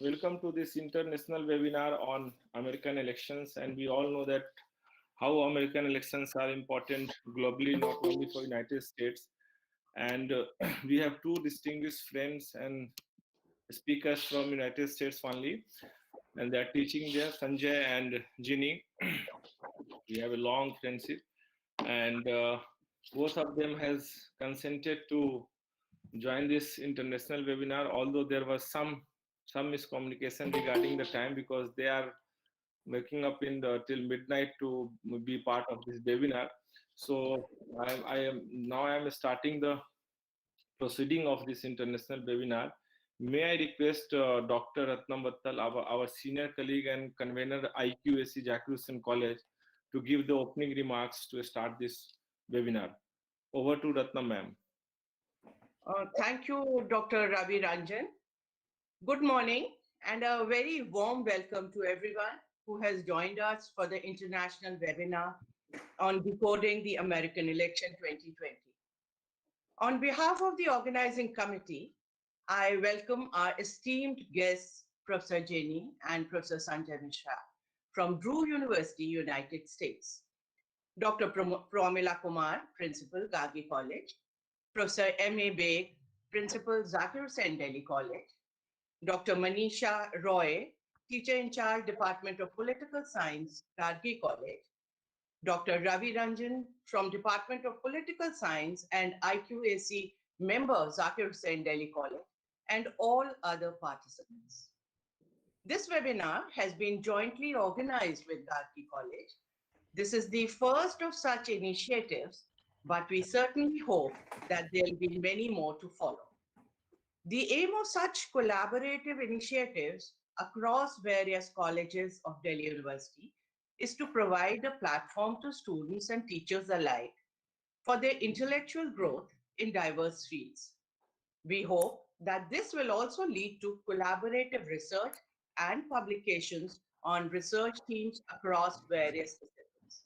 welcome to this international webinar on American elections. And we all know that how American elections are important globally, not only for United States. And we have two distinguished friends and speakers from United States only, and they are teaching there, Sanjay and Jinee. We have a long friendship, and both of them has consented to join this international webinar, although there was some miscommunication regarding the time because they are waking up in the till midnight to be part of this webinar. So I am starting the proceeding of this international webinar. May I request Dr. Ratnam Vattal, our senior colleague and convener IQAC Zakir College, to give the opening remarks to start this webinar. Over to Ratnam, ma'am. Thank you, Dr. Ravi Ranjan. Good morning and a very warm welcome to everyone who has joined us for the international webinar on decoding the American election 2020. On behalf of the organizing committee, I welcome our esteemed guests, Professor Jinee and Professor Sangay Mishra from Drew University, United States, Dr. Pramila Kumar, Principal, Gargi College, Professor M.A. Beg, Principal, Zakir Hussain Delhi College, Dr. Manisha Roy, Teacher in Charge, Department of Political Science, Gargi College, Dr. Ravi Ranjan from Department of Political Science and IQAC member, Zakir Hussain Delhi College, and all other participants. This webinar has been jointly organized with Gargi College. This is the first of such initiatives, but we certainly hope that there will be many more to follow. The aim of such collaborative initiatives across various colleges of Delhi University is to provide a platform to students and teachers alike for their intellectual growth in diverse fields. We hope that this will also lead to collaborative research and publications on research teams across various disciplines.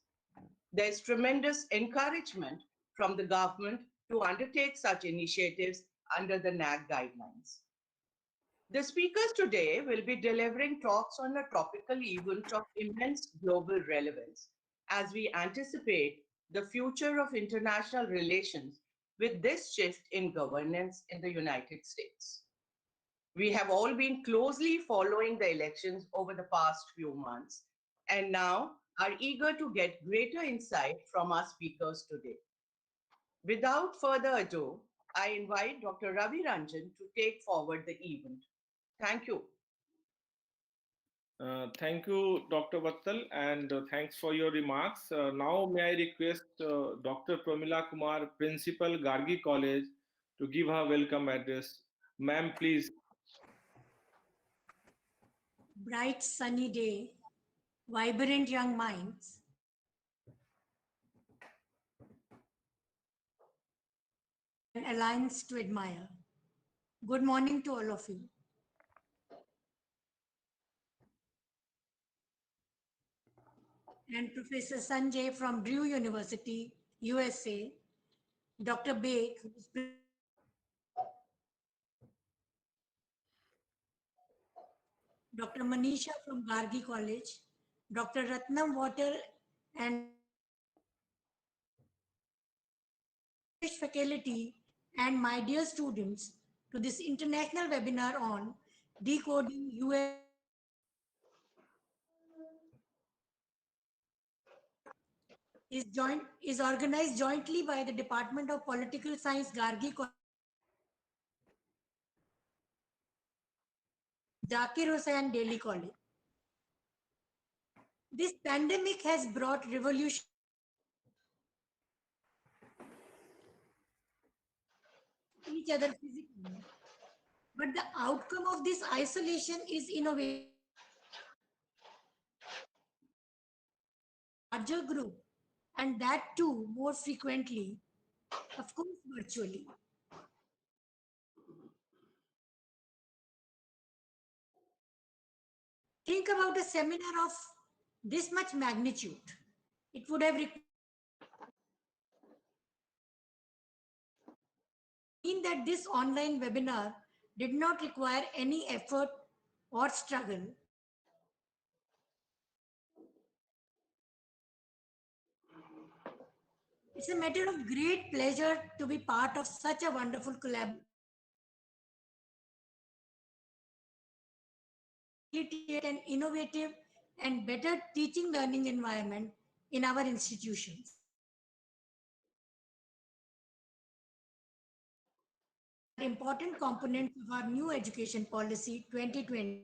There is tremendous encouragement from the government to undertake such initiatives under the NAC guidelines. The speakers today will be delivering talks on a topical event of immense global relevance as we anticipate the future of international relations with this shift in governance in the United States. We have all been closely following the elections over the past few months and now are eager to get greater insight from our speakers today. Without further ado, I invite Dr. Ravi Ranjan to take forward the event. Thank you. Thank you, Dr. Vattal, and thanks for your remarks. Now, may I request Dr. Pramila Kumar, Principal, Gargi College, to give her welcome address. Ma'am, please. Bright sunny day, vibrant young minds, an alliance to admire. Good morning to all of you. And Professor Sanjay from Drew University, USA, Dr. Beg, Dr. Manisha from Gargi College, Dr. Ratnam Water and faculty, and my dear students to this international webinar on decoding US is organized jointly by the Department of Political Science, Gargi College, Zakir Hussain Delhi College. This pandemic has brought revolution each other physically, but the outcome of this isolation is innovation. Larger group, and that too more frequently, of course, virtually. Think about a seminar of this much magnitude. It would have required that this online webinar did not require any effort or struggle. It's a matter of great pleasure to be part of such a wonderful collaboration an innovative and better teaching learning environment in our institutions. Important components of our new education policy 2020.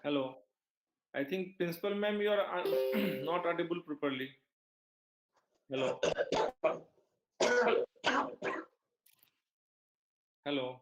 Hello. I think Principal Ma'am, you are not audible properly. Hello. Hello.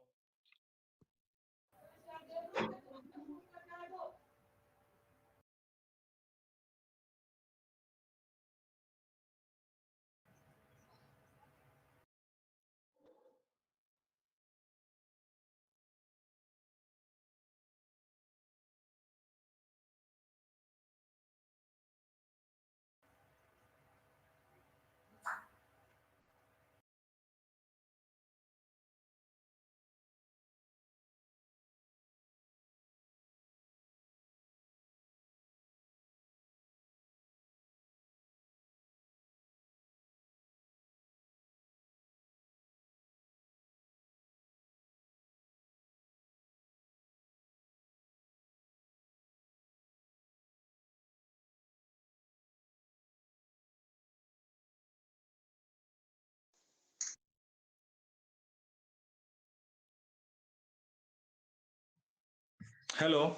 Hello.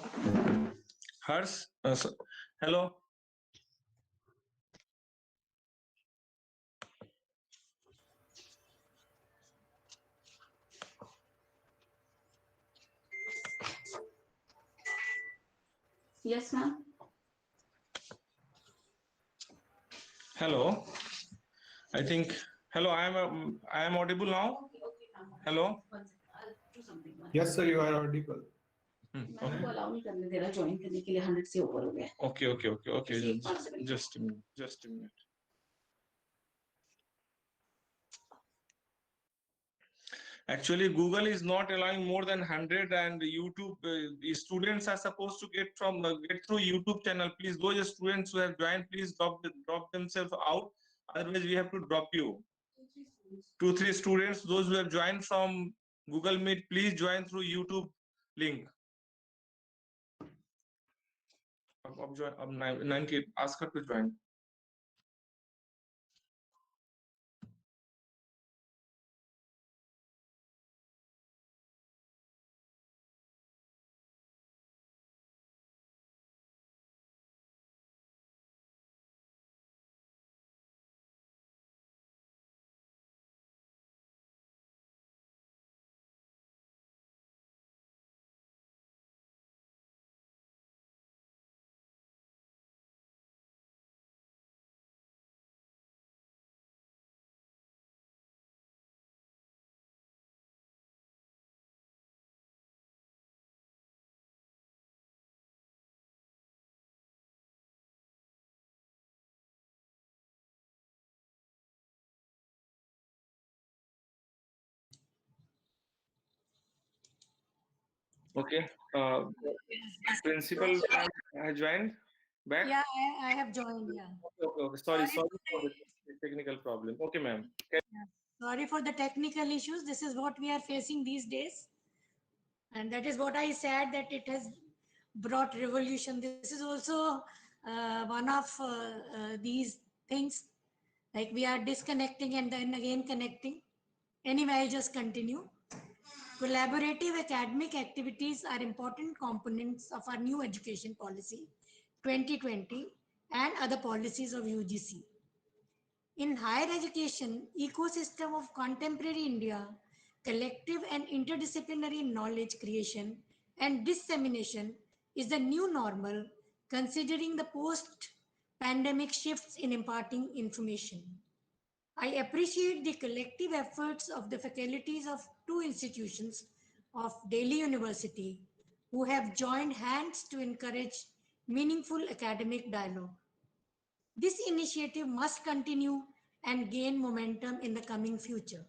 Hers? Hello. Yes, ma'am. Hello. I think. Hello. I am audible now. Okay, ma'am. Hello. One second. I'll do something. Yes, sir, you are audible. Ma'am को allow नहीं करने दे रहा join करने के लिए 100 से ऊपर हो गया Okay. Okay. इसी 5 second Just a minute. Just a minute. Actually, Google is not allowing more than 100, and YouTube students are supposed to get through YouTube channel. Please, those students who have joined, please drop themselves out. Otherwise, we have to drop you. 2-3 students, those who have joined from Google Meet, please join through YouTube link. अब 9 ask her to join. Okay. Principal has joined back. Yeah, I have joined. Yeah. Okay, okay, okay. Sorry, Sorry sorry for for the, the technical problem. Okay, ma'am. yeah, sorry for the technical issues. This is what we are facing these days. And that is what I said, that it has brought revolution. This is also one of these things, like we are disconnecting and then again connecting. Anyway, I'll just continue. Collaborative academic activities are important components of our new education policy 2020 and other policies of UGC. In higher education ecosystem of contemporary India, collective and interdisciplinary knowledge creation and dissemination is the new normal, considering the post-pandemic shifts in imparting information. I appreciate the collective efforts of the faculties of two institutions of Delhi University who have joined hands to encourage meaningful academic dialogue. This initiative must continue and gain momentum in the coming future.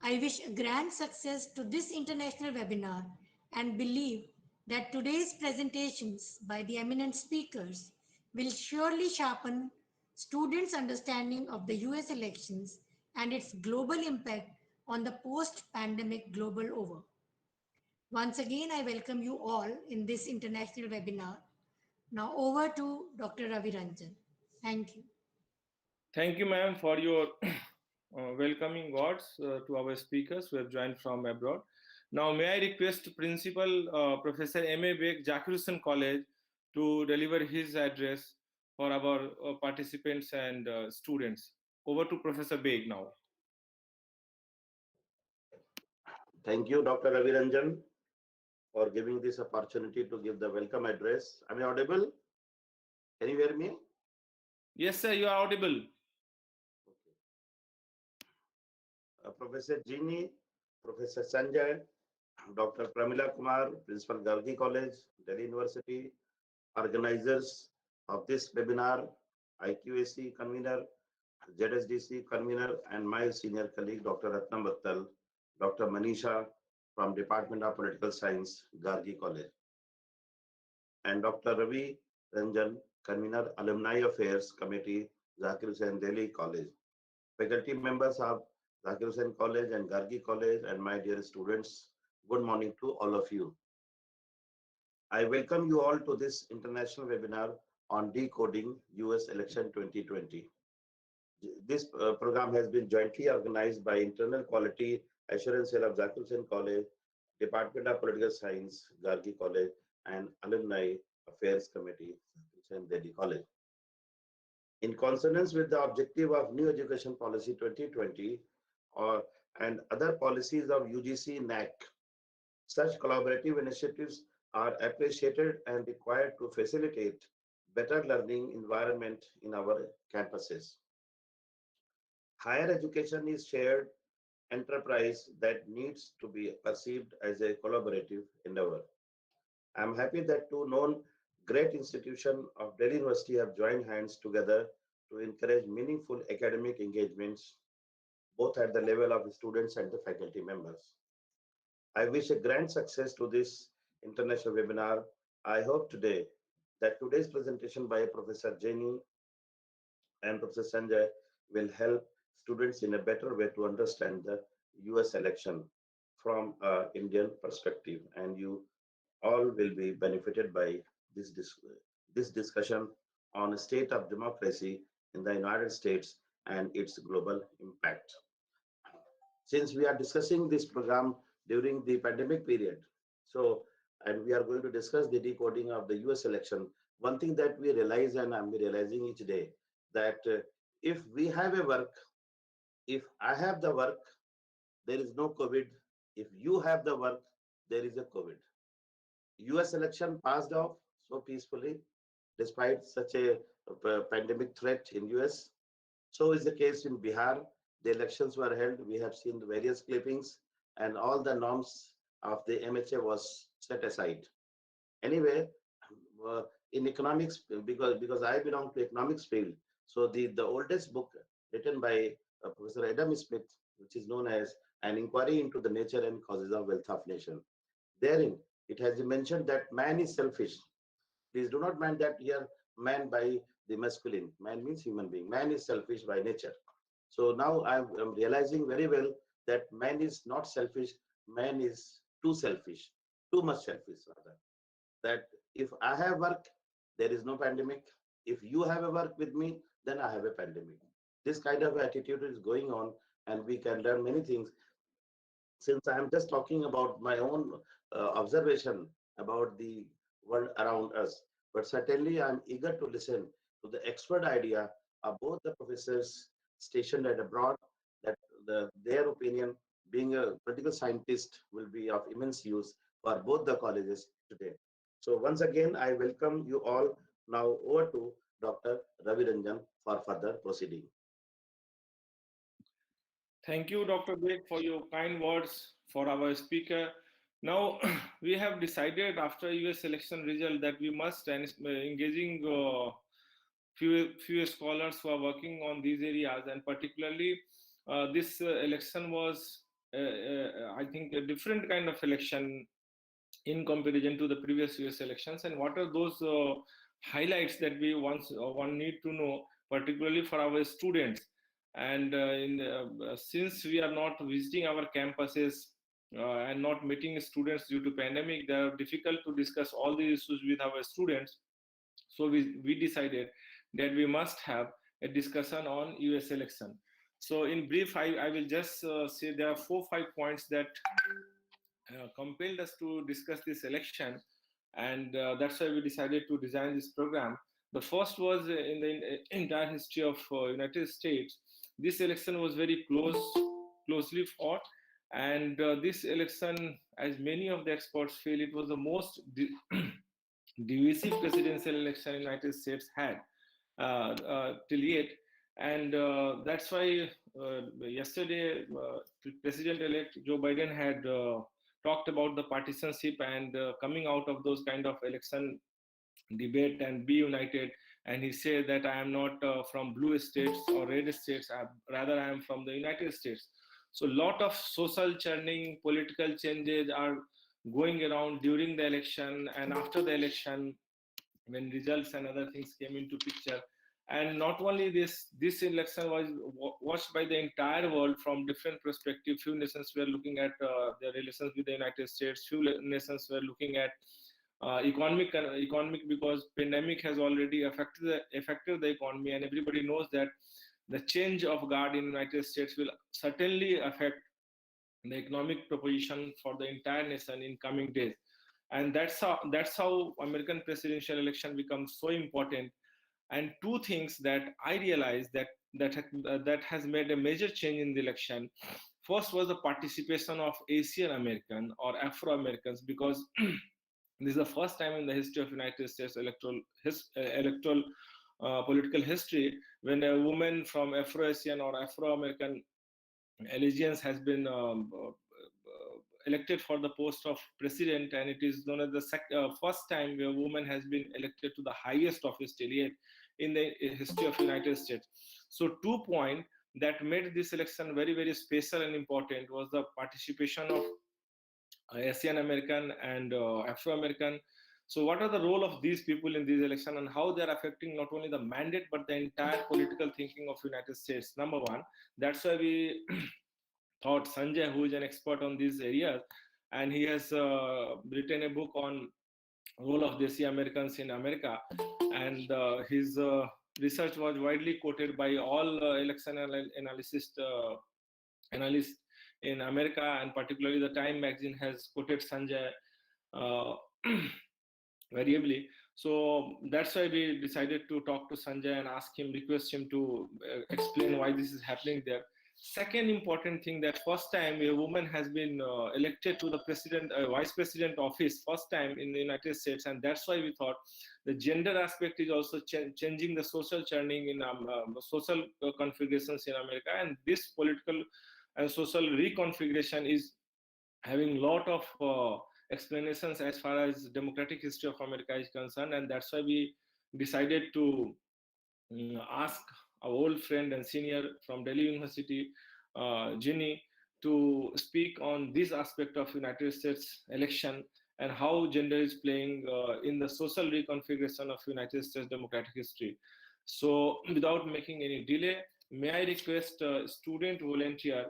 I wish grand success to this international webinar and believe that today's presentations by the eminent speakers will surely sharpen students' understanding of the US elections and its global impact on the post-pandemic global over. Once again, I welcome you all in this international webinar. Now over to Dr. Ravi Ranjan. Thank you. Thank you, ma'am, for your welcoming words to our speakers who have joined from abroad. Now, may I request Principal Professor M.A. Beg, Zakir Husain College, to deliver his address for our participants and students. Over to Professor Beg now. Thank you, Dr. Ravi Ranjan, for giving this opportunity to give the welcome address. Am I audible? Can you hear me? Yes, sir, you are audible. Okay. Professor Jinee, Professor Sanjay, Dr. Pramila Kumar, Principal Gargi College, Delhi University, organizers of this webinar, IQAC convener, ZHDC convener, and my senior colleague, Dr. Ratnam Battal, Dr. Manisha from Department of Political Science, Gargi College, and Dr. Ravi Ranjan, convener, Alumni Affairs Committee, Zakir Husain Delhi College, faculty members of Zakir Husain College and Gargi College, and my dear students, good morning to all of you. I welcome you all to this international webinar on Decoding US Election 2020. This program has been jointly organized by Internal Quality Assurance Cell of Zakir Husain College, Department of Political Science, Gargi College, and Alumni Affairs Committee, Zakir Husain Delhi College. In consonance with the objective of New Education Policy 2020 and other policies of UGC NAC, such collaborative initiatives are appreciated and required to facilitate better learning environment in our campuses. Higher education is shared enterprise that needs to be perceived as a collaborative endeavor. I am happy that two known great institutions of Delhi University have joined hands together to encourage meaningful academic engagements, both at the level of students and the faculty members. I wish a grand success to this international webinar. I hope that today's presentation by Professor Jinee and Professor Sanjay will help students in a better way to understand the US election from an Indian perspective, and you all will be benefited by this discussion on the state of democracy in the United States and its global impact. Since we are discussing this program during the pandemic period, and we are going to discuss the decoding of the US election, one thing that we realize, and I'm realizing each day, that if we have a work, if I have the work, there is no COVID. If you have the work, there is a COVID. US election passed off so peacefully despite such a pandemic threat in US. So is the case in Bihar. The elections were held. We have seen the various clippings, and all the norms of the MHA was set aside. Anyway, in economics, because I belong to economics field, so the oldest book written by Professor Adam Smith, which is known as An Inquiry into the Nature and Causes of Wealth of Nation. Therein, it has been mentioned that man is selfish. Please do not mind that here man by the masculine. Man means human being. Man is selfish by nature. So now I'm realizing very well that man is not selfish. Man is too selfish, too much selfish rather. That if I have work, there is no pandemic. If you have a work with me, then I have a pandemic. This kind of attitude is going on, and we can learn many things. Since I am just talking about my own observation about the world around us, but certainly I'm eager to listen to the expert idea of both the professors stationed at abroad, that their opinion, being a political scientist, will be of immense use for both the colleges today. So once again, I welcome you all. Now over to Dr. Ravi Ranjan for further proceeding. Thank you, Dr. Beg, for your kind words for our speaker. Now, we have decided after US election result that we must engaging few scholars who are working on these areas, and particularly this election was, I think, a different kind of election in comparison to the previous US elections, and what are those highlights that we one need to know, particularly for our students. And since we are not visiting our campuses and not meeting students due to pandemic, they are difficult to discuss all these issues with our students. So we decided that we must have a discussion on US election. So in brief, I will just say there are 4-5 points that compelled us to discuss this election, and that's why we decided to design this program. The first was in the entire history of United States, this election was very closely fought, and this election, as many of the experts feel, it was the most divisive presidential election United States had till yet. And that's why yesterday President-elect Joe Biden had talked about the partisanship and coming out of those kind of election debate and be united. And he said that I am not from blue states or red states, rather I am from the United States. So a lot of social churning, political changes are going around during the election and after the election, when results and other things came into picture. And not only this election was watched by the entire world from different perspectives. Few nations were looking at their relations with the United States. Few nations were looking at economic because pandemic has already affected the economy, and everybody knows that the change of guard in United States will certainly affect the economic proposition for the entire nation in coming days. And that's how American presidential election becomes so important. And two things that I realized that has made a major change in the election. First was the participation of Asian American or Afro Americans, because this is the first time in the history of United States electoral political history when a woman from Afro-Asian or Afro-American allegiance has been elected for the post of president, and it is known as the first time where a woman has been elected to the highest office till yet in the history of United States. So 2 points that made this election very, very special and important was the participation of Asian American and Afro American. So what are the role of these people in this election and how they are affecting not only the mandate but the entire political thinking of United States? Number one, that's why we thought Sanjay, who is an expert on these areas, and he has written a book on role of Desi Americans in America, and his research was widely quoted by all election analysts in America, and particularly the Time magazine has quoted Sanjay variably. So that's why we decided to talk to Sanjay and ask him, request him to explain why this is happening there. Second important thing, that first time a woman has been elected to the vice president office, first time in the United States, and that's why we thought the gender aspect is also changing the social churning in social configurations in America, and this political and social reconfiguration is having a lot of explanations as far as democratic history of America is concerned, and that's why we decided to ask our old friend and senior from Delhi University, Jinee, to speak on this aspect of United States election and how gender is playing in the social reconfiguration of United States democratic history. So without making any delay, may I request student volunteer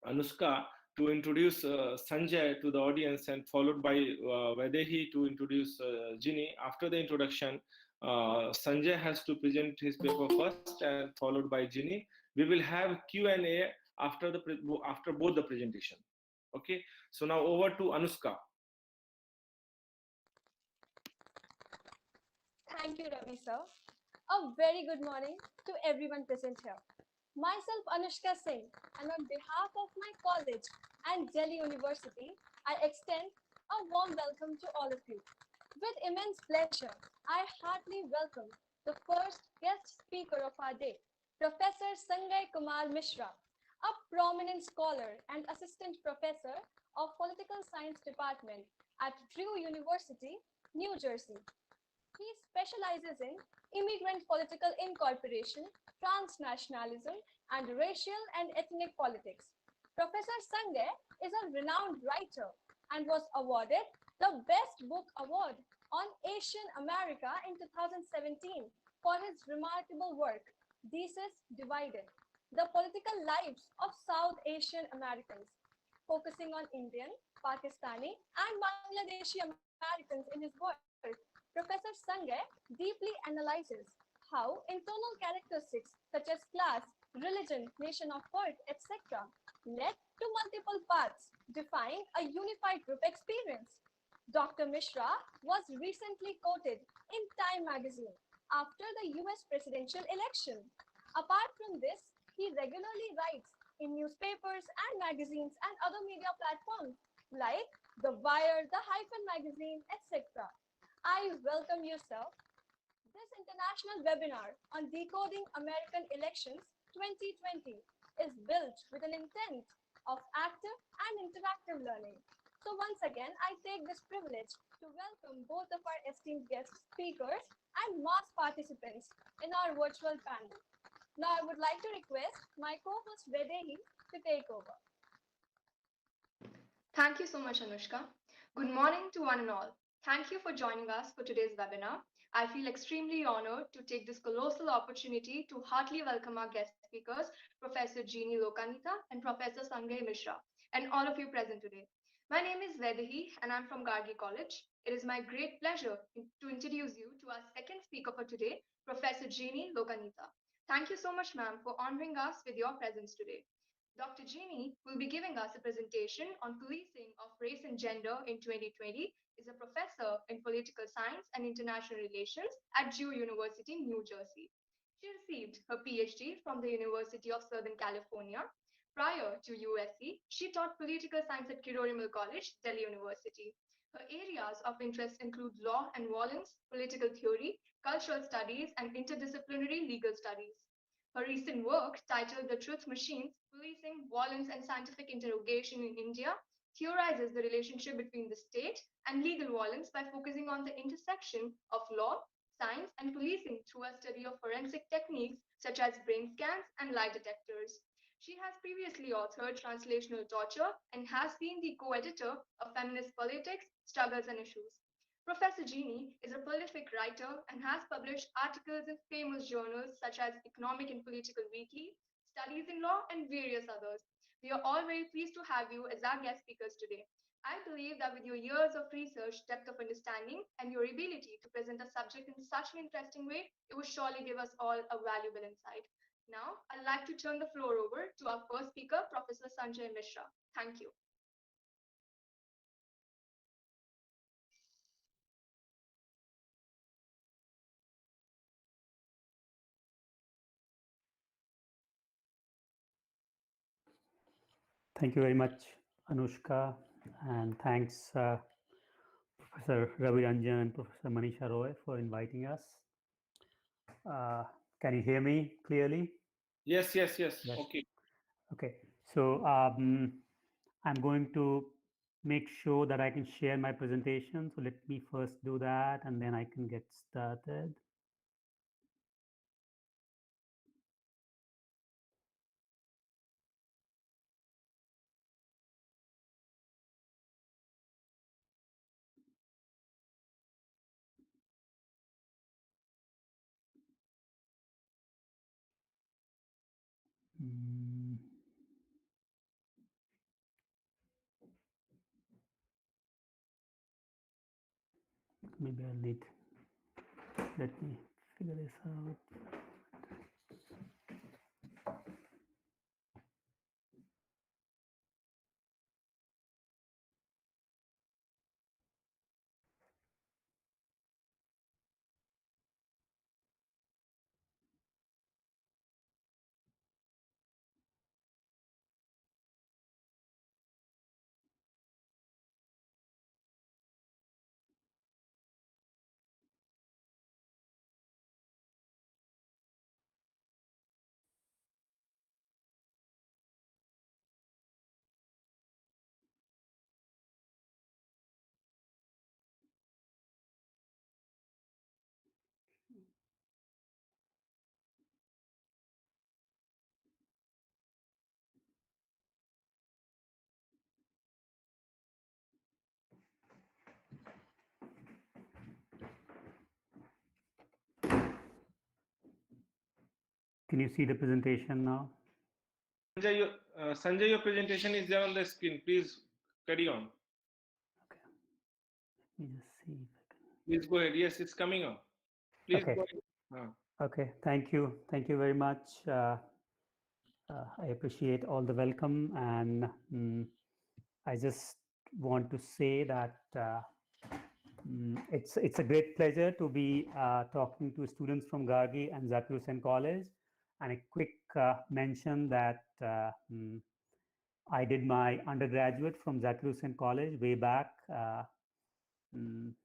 Anushka to introduce Sanjay to the audience, and followed by Vaidehi to introduce Jinee. After the introduction, Sanjay has to present his paper first and followed by Jinee. We will have Q&A after after both the presentation. Okay, so now over to Anushka. Thank you, Ravi sir. A very good morning to everyone present here. Myself, Anushka Singh, and on behalf of my college and Delhi University, I extend a warm welcome to all of you. With immense pleasure, I heartily welcome the first guest speaker of our day, Professor Sangay Mishra, a prominent scholar and assistant professor of Political Science Department at Drew University, New Jersey. He specializes in immigrant political incorporation, transnationalism, and racial and ethnic politics. Professor Sangay is a renowned writer and was awarded the Best Book Award on Asian America in 2017 for his remarkable work, Thesis Divided, The Political Lives of South Asian Americans, focusing on Indian, Pakistani, and Bangladeshi Americans in his work. Professor Sangay deeply analyzes how internal characteristics such as class, religion, nation of birth, etc., led to multiple paths, defying a unified group experience. Dr. Mishra was recently quoted in Time magazine after the US presidential election. Apart from this, he regularly writes in newspapers and magazines and other media platforms like The Wire, The Hyphen magazine, etc. I welcome you, sir. This international webinar on decoding American elections 2020 is built with an intent of active and interactive learning. So once again, I take this privilege to welcome both of our esteemed guest speakers and mass participants in our virtual panel. Now I would like to request my co-host Vedehi to take over. Thank you so much, Anushka. Good morning to one and all. Thank you for joining us for today's webinar. I feel extremely honored to take this colossal opportunity to heartily welcome our guest speakers, Professor Jinee Lokaneeta and Professor Sangay Mishra, and all of you present today. My name is Vedehi, and I'm from Gargi College. It is my great pleasure to introduce you to our second speaker for today, Professor Jinee Lokaneeta. Thank you so much, ma'am, for honoring us with your presence today. Dr. Jinee will be giving us a presentation on policing of race and gender in 2020. Is a professor in political science and international relations at Drew University, New Jersey. She received her PhD from the University of Southern California. Prior to USC, she taught political science at Kirori College, Delhi University. Her areas of interest include law and violence, political theory, cultural studies, and interdisciplinary legal studies. Her recent work, titled The Truth Machines, Policing, Violence, and Scientific Interrogation in India, theorizes the relationship between the state and legal violence by focusing on the intersection of law, science, and policing through a study of forensic techniques such as brain scans and lie detectors. She has previously authored Translational Torture and has been the co-editor of Feminist Politics, Struggles and Issues. Professor Jinee is a prolific writer and has published articles in famous journals such as Economic and Political Weekly, Studies in Law, and various others. We are all very pleased to have you as our guest speakers today. I believe that with your years of research, depth of understanding, and your ability to present a subject in such an interesting way, it will surely give us all a valuable insight. Now, I'd like to turn the floor over to our first speaker, Professor Sangay Mishra. Thank you. Thank you very much, Anushka, and thanks Professor Ravi Ranjan and Professor Manisha Roy for inviting us. Can you hear me clearly? Yes. Okay. Okay. So I'm going to make sure that I can share my presentation. So let me first do that, and then I can get started. Mm. Maybe I'll need, let me figure this out. Can you see the presentation now? Sanjay, your presentation is there on the screen. Please carry on. Okay. Let me just see if I can. Please go ahead. Yes, it's coming on. Please Okay. go ahead. Okay. Thank you. Thank you very much. I appreciate all the welcome, and I just want to say that it's a great pleasure to be talking to students from Gargi and Zakir Husain College. And a quick mention that I did my undergraduate from Zakir Husain College way back in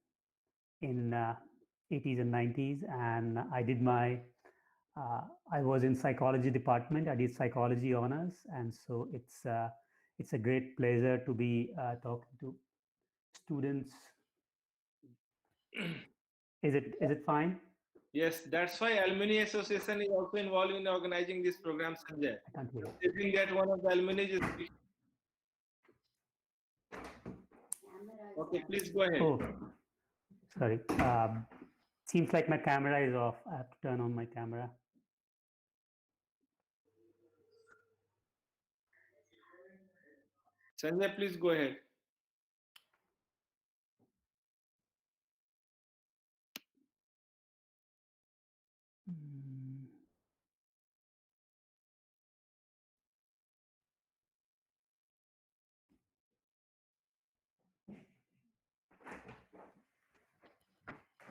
80s and 90s, and I did my I was in psychology department. I did psychology honors, and so it's a great pleasure to be talking to students. Is it fine? Yes, that's why Alumni Association is also involved in organizing this program, Sanjay. I can't hear you. I think that one of the alumni is. Okay, please go ahead. Oh, sorry. Seems like my camera is off. I have to turn on my camera. Sanjay, please go ahead.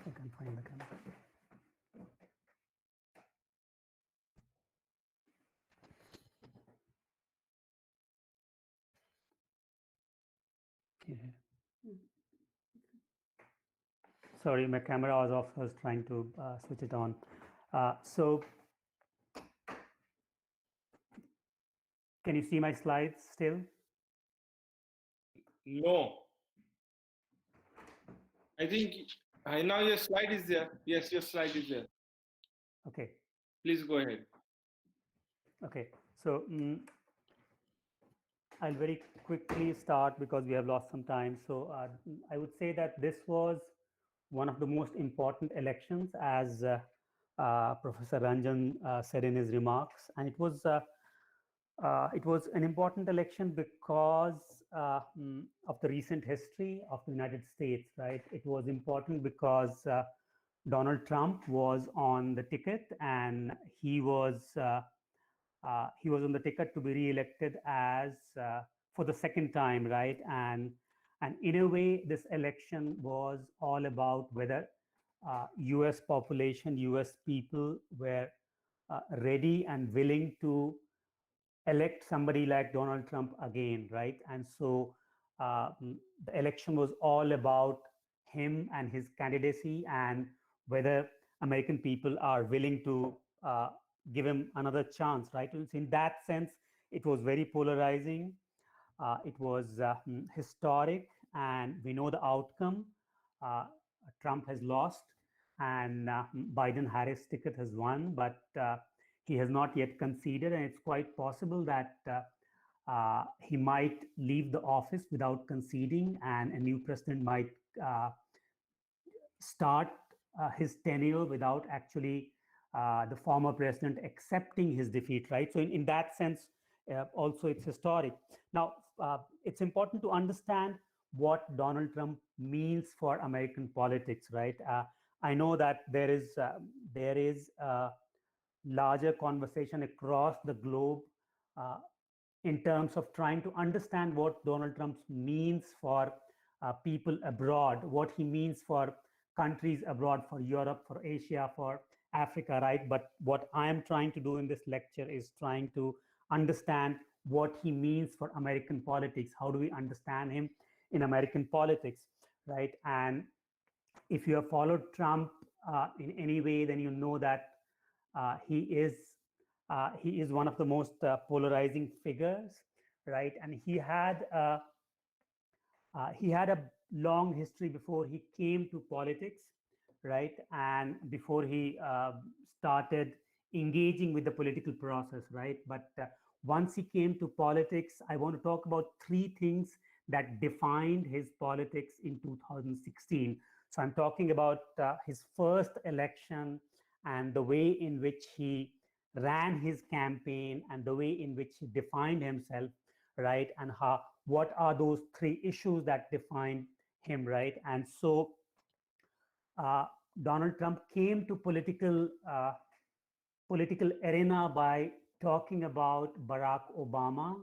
I can't find the camera. Yeah. Sorry, my camera was off. I was trying to switch it on. So, can you see my slides still? No. I think now your slide is there. Yes, your slide is there. Okay. Please go ahead. Okay. So, I'll very quickly start because we have lost some time. So, I would say that this was one of the most important elections, as Professor Ranjan said in his remarks, and it was an important election because of the recent history of the United States, right? It was important because Donald Trump was on the ticket, and he was on the ticket to be re-elected as for the second time, right? And in a way, this election was all about whether U.S. population, U.S. people were ready and willing to elect somebody like Donald Trump again, right? And so the election was all about him and his candidacy, and whether American people are willing to give him another chance, right? So in that sense, it was very polarizing. It was historic, and we know the outcome. Trump has lost, and Biden-Harris ticket has won, but he has not yet conceded, and it's quite possible that he might leave the office without conceding, and a new president might start his tenure without actually the former president accepting his defeat, right? So in that sense, also it's historic. Now, it's important to understand what Donald Trump means for American politics, right? I know that there is a larger conversation across the globe uh, in terms of trying to understand what Donald Trump means for people abroad, what he means for countries abroad, for Europe, for Asia, for Africa, right? But what I am trying to do in this lecture is trying to understand what he means for American politics. How do we understand him in American politics, right? And if you have followed Trump in any way, then you know that uh, he is he is one of the most polarizing figures, right? And he had a long history before he came to politics, right? And before he started engaging with the political process, right? But once he came to politics, I want to talk about three things that defined his politics in 2016. So I'm talking about his first election and the way in which he ran his campaign and the way in which he defined himself, right? And how, what are those three issues that define him, right? And so uh, Donald Trump came to political arena by talking about Barack Obama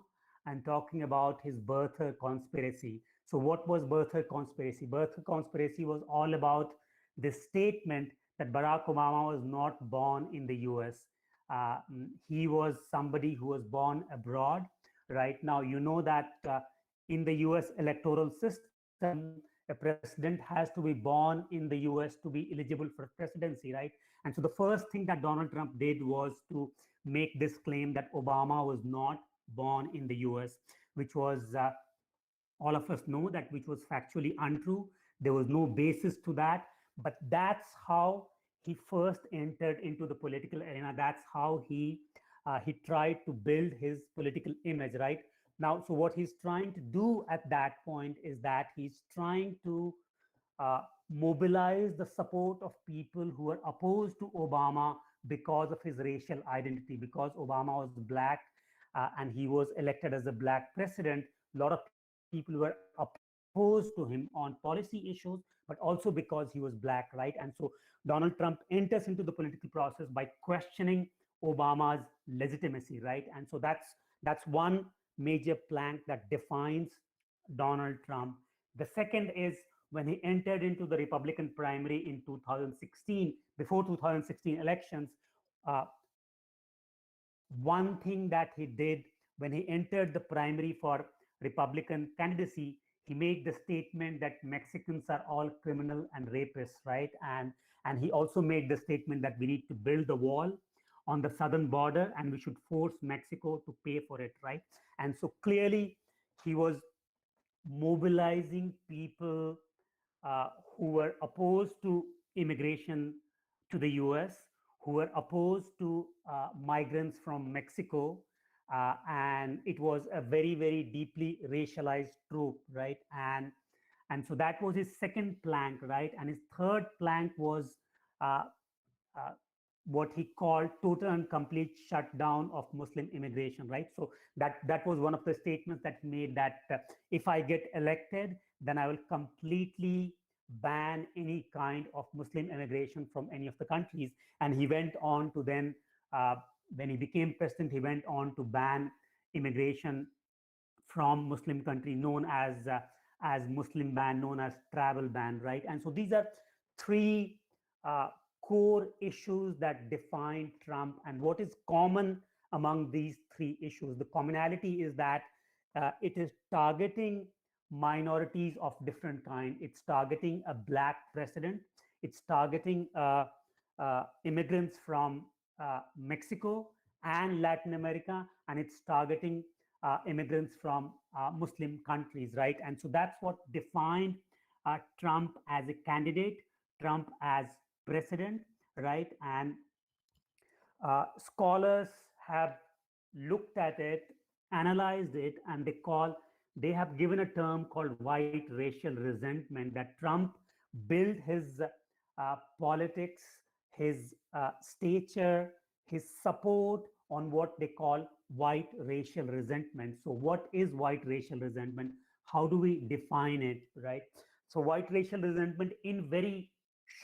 and talking about his birther conspiracy. So what was birther conspiracy? Birther conspiracy was all about this statement that Barack Obama was not born in the US. He was somebody who was born abroad. Right now, you know that in the US electoral system, a president has to be born in the US to be eligible for presidency, right? And so the first thing that Donald Trump did was to make this claim that Obama was not born in the US, which was, all of us know that, which was factually untrue. There was no basis to that, but that's how he first entered into the political arena. That's how he tried to build his political image, right? Now, so what he's trying to do at that point is that he's trying to uh, mobilize the support of people who are opposed to Obama because of his racial identity, because Obama was black and he was elected as a black president. A lot of people were opposed to him on policy issues, but also because he was black, right? And so Donald Trump enters into the political process by questioning Obama's legitimacy, right? And so that's one major plank that defines Donald Trump. The second is when he entered into the Republican primary in 2016, before 2016 elections, uh, one thing that he did when he entered the primary for Republican candidacy, he made the statement that Mexicans are all criminal and rapists, right? And he also made the statement that we need to build the wall on the southern border and we should force Mexico to pay for it, right? And so clearly he was mobilizing people who were opposed to immigration to the US, who were opposed to migrants from Mexico. And it was a very, very deeply racialized troop, right? And so that was his second plank, right? And his third plank was uh, uh, what he called total and complete shutdown of Muslim immigration, right? So that was one of the statements that he made, that if I get elected, then I will completely ban any kind of Muslim immigration from any of the countries. And he went on to then, when he became president, he went on to ban immigration from Muslim country known as Muslim ban, known as travel ban, right? And so these are three core issues that define Trump. And what is common among these three issues? The commonality is that it is targeting minorities of different kind. It's targeting a black president. It's targeting immigrants from Mexico and Latin America, and it's targeting immigrants from Muslim countries, right? And so that's what defined Trump as a candidate, Trump as president, right? And scholars have looked at it, analyzed it, and they have given a term called white racial resentment, that Trump built his politics, his stature, his support on what they call white racial resentment. So what is white racial resentment? How do we define it, right? So white racial resentment in very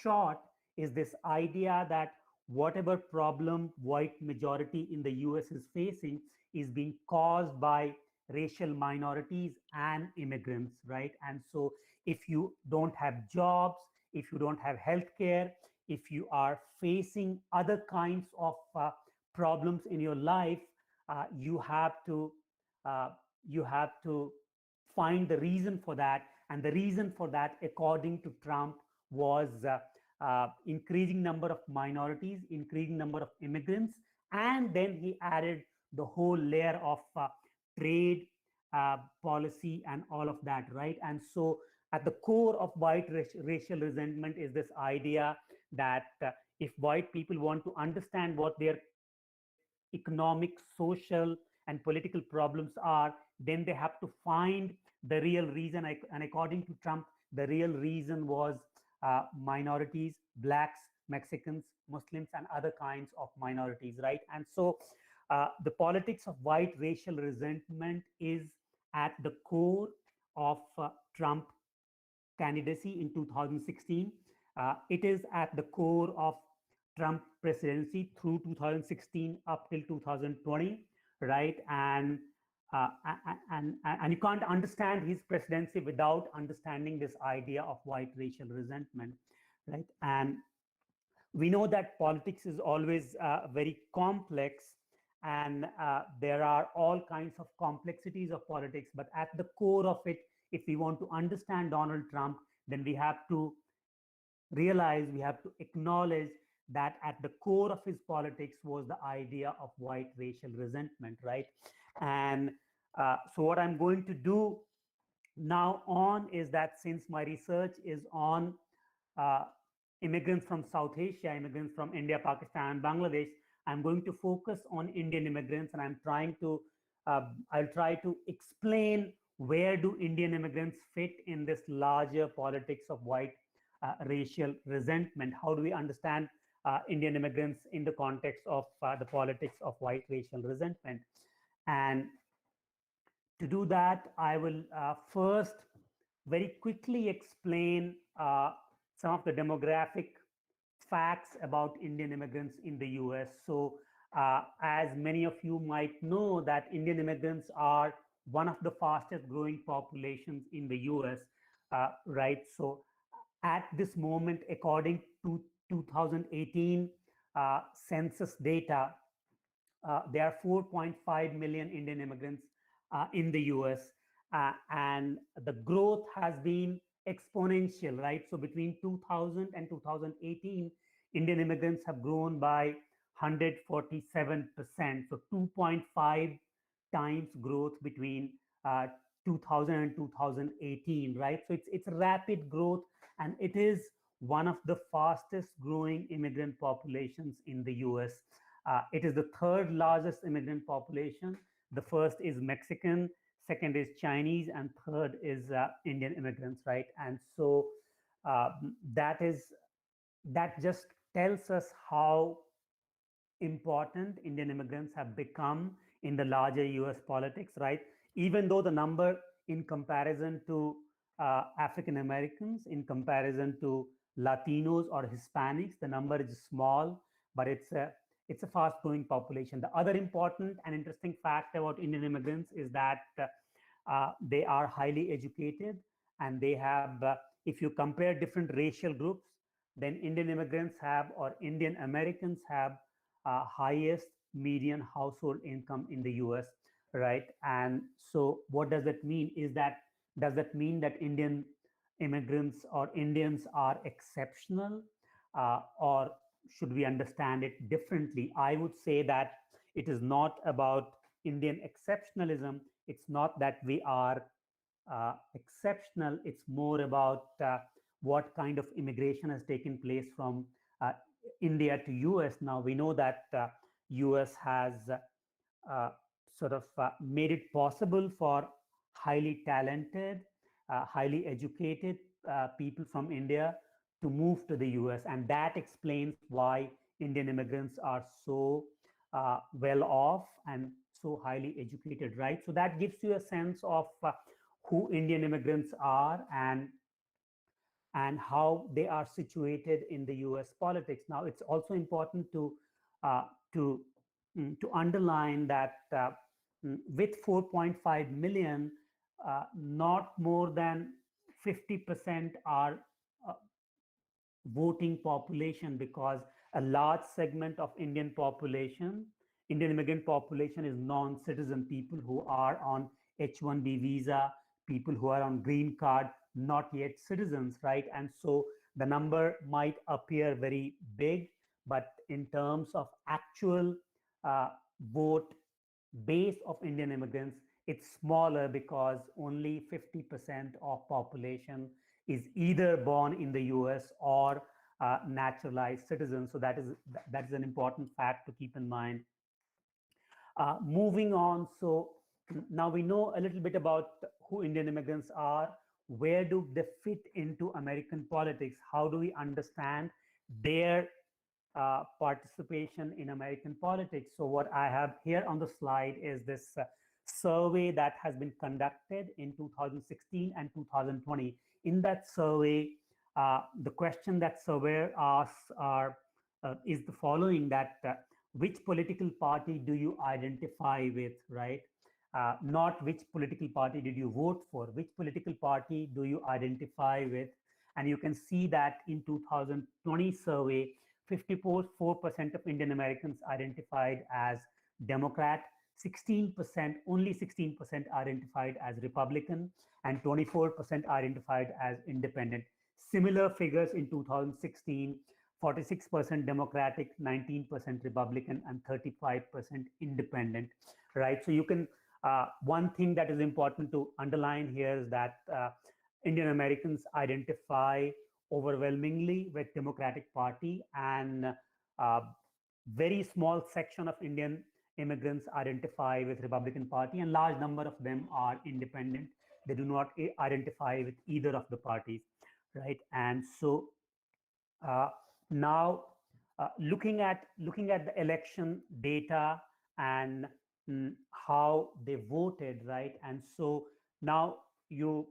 short is this idea that whatever problem white majority in the US is facing is being caused by racial minorities and immigrants, right? And so if you don't have jobs, if you don't have healthcare, if you are facing other kinds of problems in your life, you have to uh, you have to find the reason for that. And the reason for that, according to Trump, was increasing number of minorities, increasing number of immigrants, and then he added the whole layer of trade policy and all of that, right? And so at the core of white racial resentment is this idea that if white people want to understand what their economic, social, and political problems are, then they have to find the real reason. And according to Trump, the real reason was minorities, blacks, Mexicans, Muslims, and other kinds of minorities, right? And so the politics of white racial resentment is at the core of Trump candidacy in 2016. It is at the core of Trump presidency through 2016 up till 2020, right? And you can't understand his presidency without understanding this idea of white racial resentment, right? And we know that politics is always very complex, and there are all kinds of complexities of politics, but at the core of it, if we want to understand Donald Trump, then we have to realize, we have to acknowledge that at the core of his politics was the idea of white racial resentment, right? And so what I'm going to do now on is that, since my research is on uh, immigrants from South Asia, immigrants from India, Pakistan, Bangladesh, I'm going to focus on Indian immigrants, and I'll try to explain where do Indian immigrants fit in this larger politics of white racial resentment. How do we understand Indian immigrants in the context of the politics of white racial resentment? And to do that, I will first very quickly explain some of the demographic facts about Indian immigrants in the US. So as many of you might know, that Indian immigrants are one of the fastest growing populations in the US, right? So at this moment, according to 2018 census data, there are 4.5 million Indian immigrants in the US, and the growth has been exponential, right? So between 2000 and 2018, Indian immigrants have grown by 147%. So 2.5 times growth between 2000 and 2018, right? So it's rapid growth, and it is one of the fastest growing immigrant populations in the US. It is the third largest immigrant population. The first is Mexican, second is Chinese, and third is Indian immigrants, right? And so that just tells us how important Indian immigrants have become in the larger US politics, right? Even though the number, in comparison to African Americans, in comparison to Latinos or Hispanics, the number is small, but it's a fast growing population. The other important and interesting fact about Indian immigrants is that they are highly educated, and they have, if you compare different racial groups, then Indian immigrants have, or Indian Americans have, highest median household income in the US, right? And so what does that mean? Does that mean that Indian immigrants or Indians are exceptional, or should we understand it differently? I would say that it is not about Indian exceptionalism. It's not that we are exceptional. It's more about what kind of immigration has taken place from India to US. Now we know that US has sort of made it possible for highly talented, highly educated people from India to move to the US. And that explains why Indian immigrants are so well off and so highly educated, right? So that gives you a sense of who Indian immigrants are and how they are situated in the US politics. Now, it's also important uh, to, to underline that with 4.5 million, not more than 50% are uh, voting population, because a large segment of Indian immigrant population is non-citizen, people who are on H-1B visa, people who are on green card, not yet citizens, right? And so the number might appear very big, but in terms of actual vote base of Indian immigrants, it's smaller because only 50% of population is either born in the US or naturalized citizens. So that is an important fact to keep in mind. Moving on, so now we know a little bit about who Indian immigrants are. Where do they fit into American politics? How do we understand their participation in American politics? So what I have here on the slide is this survey that has been conducted in 2016 and 2020. In that survey, the question that surveyor asks is the following, that which political party do you identify with, right? Not which political party did you vote for, which political party do you identify with? And you can see that in 2020 survey, 54% of Indian Americans identified as Democrat, 16%, only 16% identified as Republican, and 24% identified as independent. Similar figures in 2016, 46% Democratic, 19% Republican, and 35% independent, right? So you can, one thing that is important to underline here is that Indian Americans identify overwhelmingly with Democratic Party, and very small section of Indian immigrants identify with Republican Party, and large number of them are independent. They do not identify with either of the parties, right? And so now looking at the election data and how they voted, right? And so now you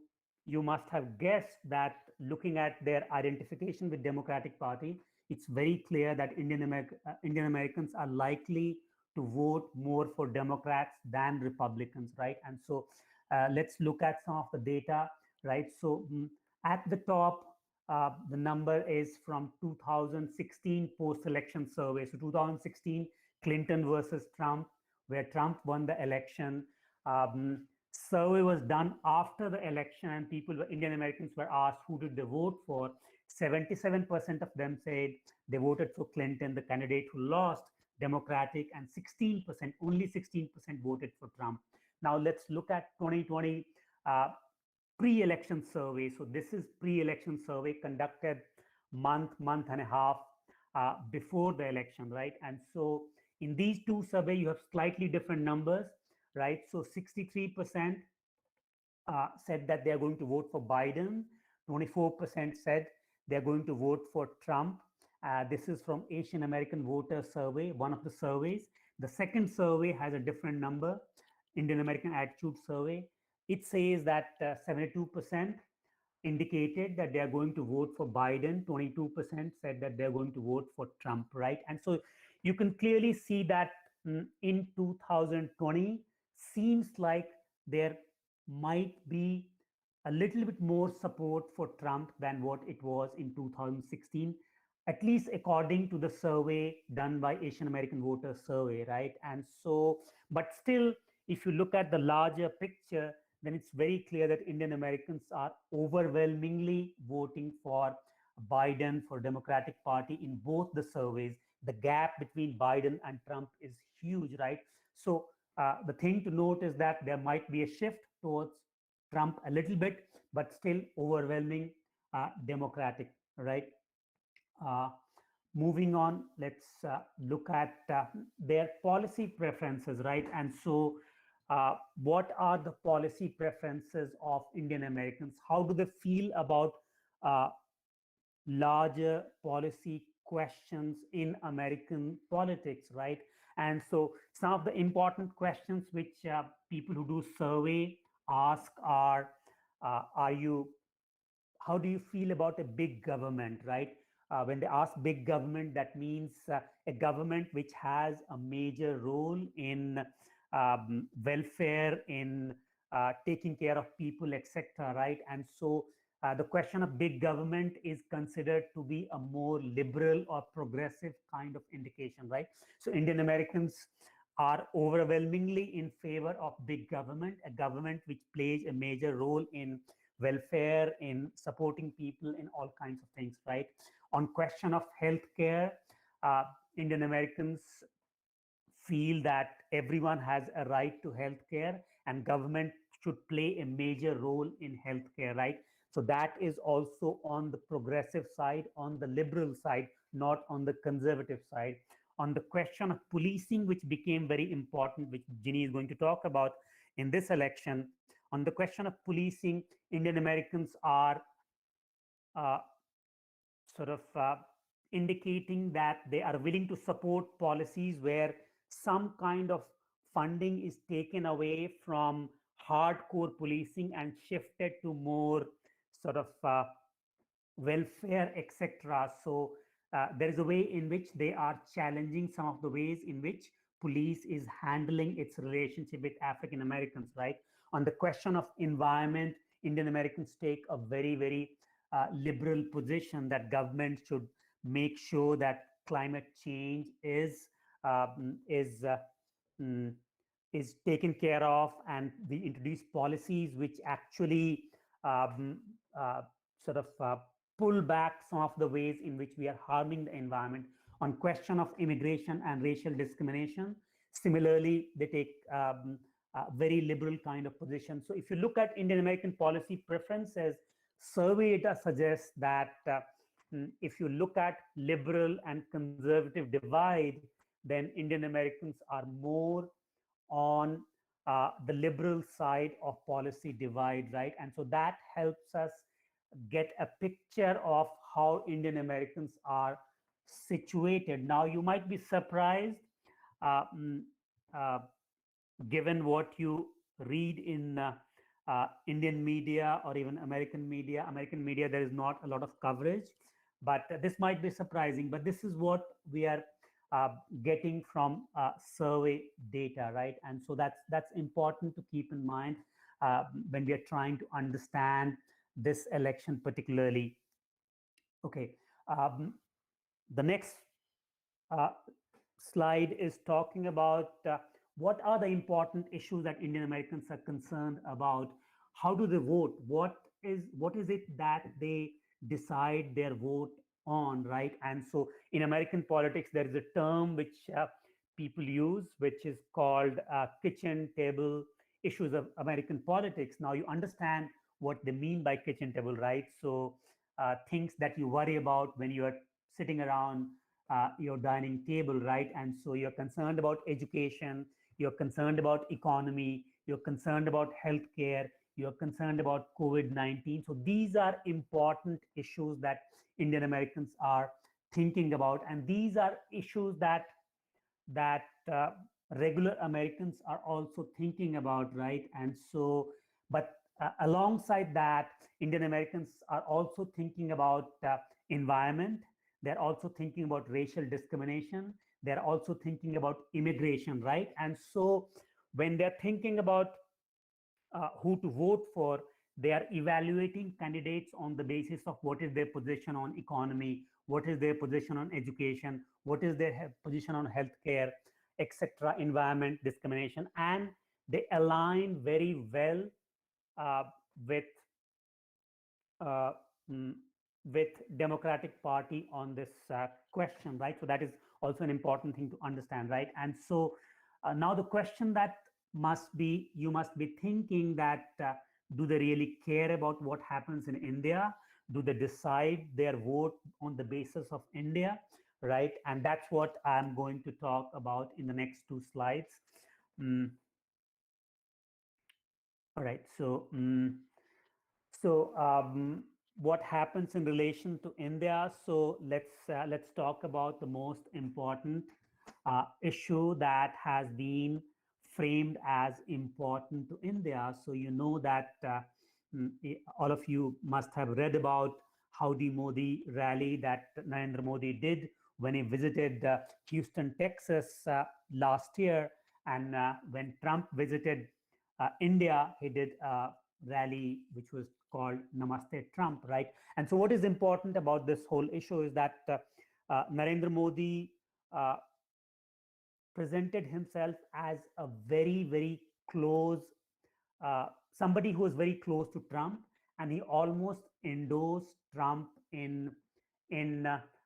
must have guessed that looking at their identification with Democratic Party, it's very clear that Indian Americans are likely to vote more for Democrats than Republicans, right? And so let's look at some of the data, right? So at the top, the number is from 2016 post-election survey. So 2016, Clinton versus Trump, where Trump won the election. Survey was done after the election, and Indian Americans were asked who did they vote for. 77% of them said they voted for Clinton, the candidate who lost, Democratic, and 16%, only 16% voted for Trump. Now let's look at 2020 pre-election survey. So this is pre-election survey conducted month and a half before the election, right? And so in these two surveys, you have slightly different numbers, right? So 63% said that they are going to vote for Biden. 24% said they're going to vote for Trump. This is from Asian American Voter Survey, one of the surveys. The second survey has a different number, Indian American Attitude Survey. It says that 72% indicated that they are going to vote for Biden. 22% said that they're going to vote for Trump, right? And so you can clearly see that in 2020, seems like there might be a little bit more support for Trump than what it was in 2016, at least according to the survey done by Asian American Voter Survey, right? And so, but still, if you look at the larger picture, then it's very clear that Indian Americans are overwhelmingly voting for Biden, for Democratic Party in both the surveys. The gap between Biden and Trump is huge, right? So the thing to note is that there might be a shift towards Trump a little bit, but still overwhelming Democratic, right? Moving on, let's look at their policy preferences, right? And so what are the policy preferences of Indian Americans? How do they feel about larger policy questions in American politics, right? And so some of the important questions which people who do survey ask are you, how do you feel about a big government, right? When they ask big government, that means a government which has a major role in welfare, in taking care of people, etc., right? And so the question of big government is considered to be a more liberal or progressive kind of indication, right? So Indian Americans are overwhelmingly in favor of big government, a government which plays a major role in welfare, in supporting people, in all kinds of things, right? On question of healthcare, uh, Indian Americans feel that everyone has a right to healthcare and government should play a major role in healthcare, right? So that is also on the progressive side, on the liberal side, not on the conservative side. On the question of policing, which became very important, which Jinee is going to talk about in this election, on the question of policing, Indian Americans are uh, sort of indicating that they are willing to support policies where some kind of funding is taken away from hardcore policing and shifted to more sort of welfare, etc. So there is a way in which they are challenging some of the ways in which police is handling its relationship with African Americans, right? On the question of environment, Indian Americans take a very, very liberal position that government should make sure that climate change um, is uh, mm, is taken care of, and we introduce policies which actually um, uh, sort of pull back some of the ways in which we are harming the environment. On question of immigration and racial discrimination, similarly, they take a very liberal kind of position. So if you look at Indian American policy preferences, survey data suggests that if you look at liberal and conservative divide, then Indian Americans are more on the liberal side of policy divide, right? And so that helps us get a picture of how Indian Americans are situated. Now, you might be surprised, uh, mm, uh, given what you read in Indian media or even American media. American media, there is not a lot of coverage, but this might be surprising. But this is what we are getting from survey data, right? And so that's important to keep in mind when we are trying to understand this election particularly. Okay, the next uh, slide is talking about what are the important issues that Indian Americans are concerned about. How do they vote? What is it that they decide their vote on, right? And so in American politics, there is a term which people use, which is called kitchen table issues of American politics. Now you understand what they mean by kitchen table, right? So things that you worry about when you are sitting around your dining table, right? And so you're concerned about education, you're concerned about economy, you're concerned about healthcare, you're concerned about COVID-19. So these are important issues that Indian Americans are thinking about, and these are issues that regular Americans are also thinking about, right? And so, but alongside that, Indian Americans are also thinking about environment. They're also thinking about racial discrimination. They're also thinking about immigration, right? And so when they're thinking about who to vote for, they are evaluating candidates on the basis of what is their position on economy, what is their position on education, what is their position on healthcare, etc., environment, discrimination, and they align very well uh, with uh, mm, with Democratic Party on this question, right? So that is also an important thing to understand, right? And so now the question that you must be thinking that do they really care about what happens in India? Do they decide their vote on the basis of India, right? And that's what I'm going to talk about in the next two slides. All right, so what happens in relation to India. So let's talk about the most important issue that has been framed as important to India. So you know that all of you must have read about Howdy Modi rally that Narendra Modi did when he visited Houston, Texas last year. And when Trump visited India, he did a rally which was called Namaste Trump, right? And so what is important about this whole issue is that Narendra Modi presented himself as a very close, somebody who was very close to Trump, and he almost endorsed Trump in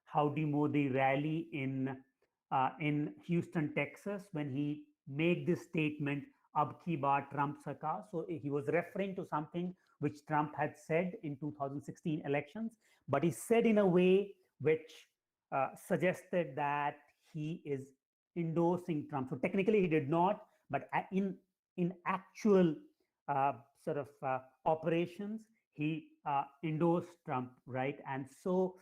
Howdy Modi rally in Houston, Texas, when he made this statement, "Ab ki baar Trump sarkar." So he was referring to something which Trump had said in 2016 elections, but he said in a way which suggested that he is endorsing Trump. So technically he did not, but in actual sort of operations, he endorsed Trump, right? And so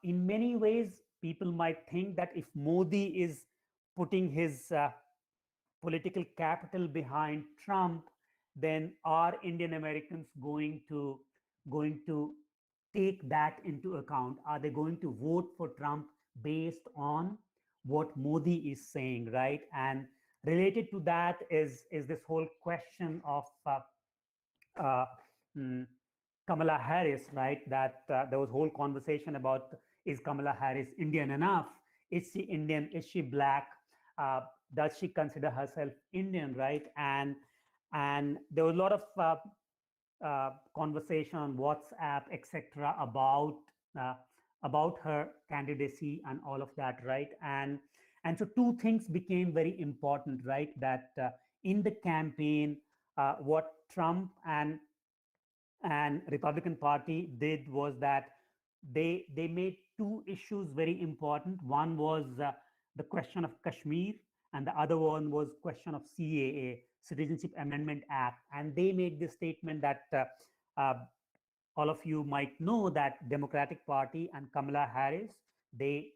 in many ways, people might think that if Modi is putting his political capital behind Trump, then are Indian Americans going to take that into account? Are they going to vote for Trump based on what Modi is saying, right? And related to that is this whole question of Kamala Harris, right? That there was whole conversation about, is Kamala Harris Indian enough? Is she Indian? Is she black? Does she consider herself Indian, right? And there was a lot of conversation on WhatsApp, etc., about her candidacy and all of that, right? And so two things became very important, right? That in the campaign, what Trump and Republican Party did was that they made two issues very important. One was the question of Kashmir, and the other one was question of CAA, Citizenship Amendment Act. And they made this statement that all of you might know that Democratic Party and Kamala Harris, they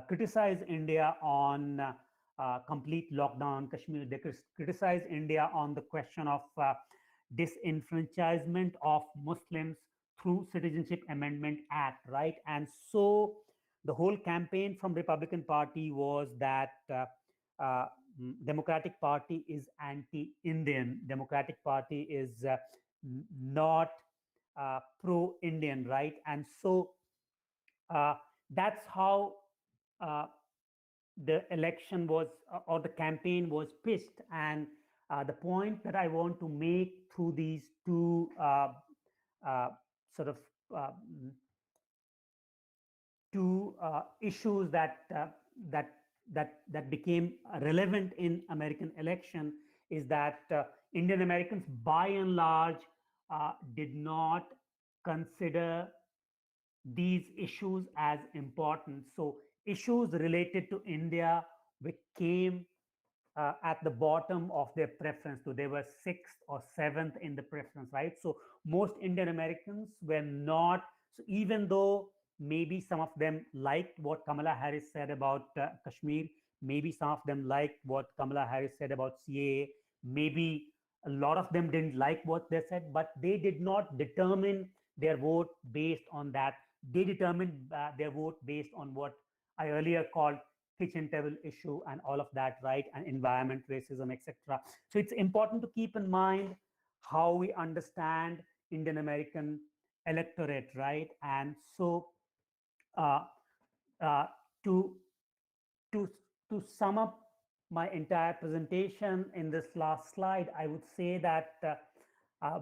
criticize India on complete lockdown on Kashmir. They criticize India on the question of disenfranchisement of Muslims through Citizenship Amendment Act, right? And so the whole campaign from Republican Party was that Democratic Party is anti-Indian. Democratic Party is not pro-Indian, right? And so that's how the election was, or the campaign was pitched. And the point that I want to make through these two sort of two issues that became relevant in American election is that Indian Americans, by and large, did not consider these issues as important. So issues related to India came at the bottom of their preference. So they were 6th or 7th in the preference, right? So most Indian Americans were not, so even though maybe some of them liked what Kamala Harris said about Kashmir, maybe some of them liked what Kamala Harris said about CAA, maybe a lot of them didn't like what they said, but they did not determine their vote based on that. They determined their vote based on what I earlier called kitchen table issue and all of that, right? And environment, racism, etc. So it's important to keep in mind how we understand Indian American electorate, right? And so to sum up my entire presentation in this last slide, I would say that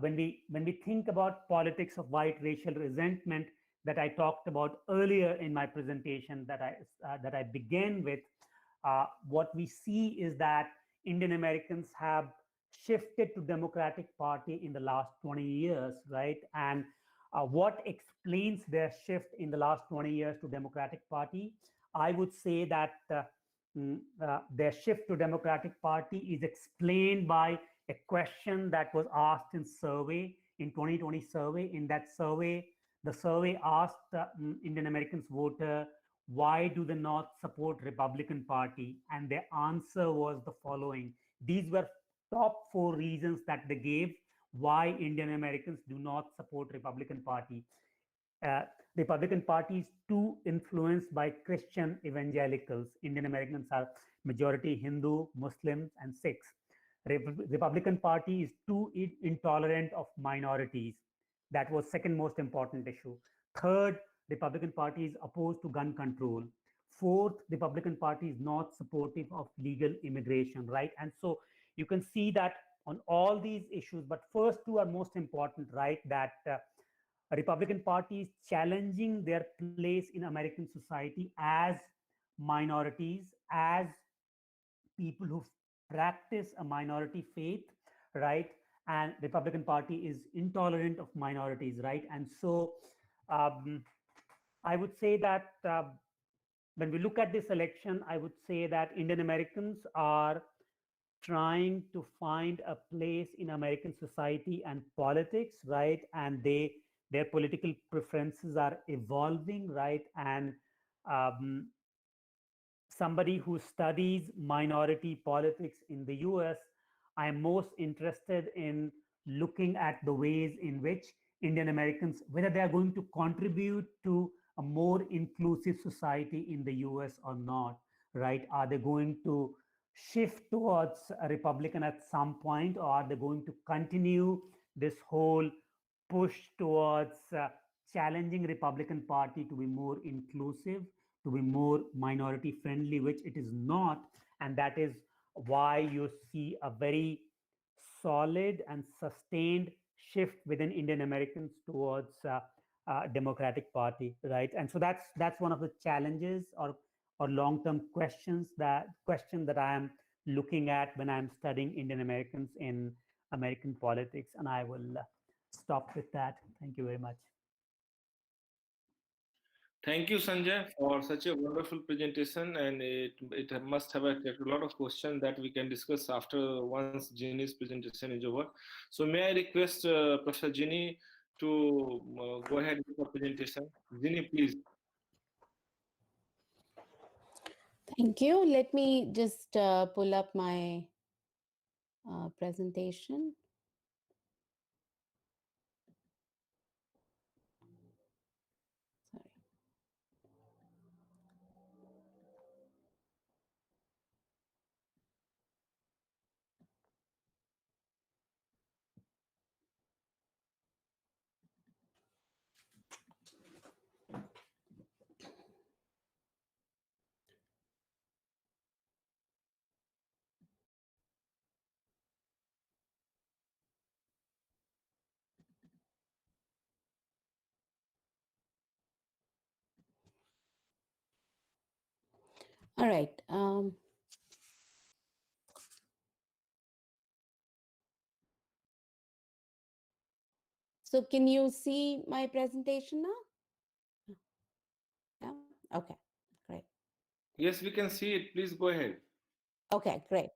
when we think about politics of white racial resentment that I talked about earlier in my presentation that I began with, what we see is that Indian Americans have shifted to Democratic Party in the last 20 years, right? And what explains their shift in the last 20 years to Democratic Party? I would say that their shift to Democratic Party is explained by a question that was asked in 2020 survey. In that survey, The survey asked Indian Americans voter, why do they not support Republican Party? And their answer was the following. These were top 4 reasons that they gave why Indian Americans do not support Republican Party. Uh, Republican Party is too influenced by Christian evangelicals. Indian Americans are majority Hindu, Muslims, and Sikhs. Republican Party is too intolerant of minorities. That was second most important issue. Third, Republican Party is opposed to gun control. Fourth, Republican Party is not supportive of legal immigration, right? And so you can see that on all these issues, but first two are most important, right? That Republican Party is challenging their place in American society as minorities, as people who practice a minority faith, right? And Republican Party is intolerant of minorities, right? And so I would say that when we look at this election, I would say that Indian Americans are trying to find a place in American society and politics, right? And their political preferences are evolving, right? And somebody who studies minority politics in the US, I am most interested in looking at the ways in which Indian Americans, whether they are going to contribute to a more inclusive society in the US or not, right? Are they going to shift towards a Republican at some point, or are they going to continue this whole push towards challenging Republican Party to be more inclusive, to be more minority friendly, which it is not. And that is why you see a very solid and sustained shift within Indian Americans towards Democratic Party, right? And so that's one of the challenges or long-term question that I am looking at when I'm studying Indian Americans in American politics. And I will stop with that. Thank you very much. Thank you, Sanjay, for such a wonderful presentation, and it must have a lot of questions that we can discuss after once Jinee's presentation is over. So may I request Professor Jinee to go ahead with the presentation. Jinee, please. Thank you. Let me just pull up my presentation. Sorry. All right. So can you see my presentation now? Yeah. Okay, great. Yes, we can see it. Please go ahead. Okay, great.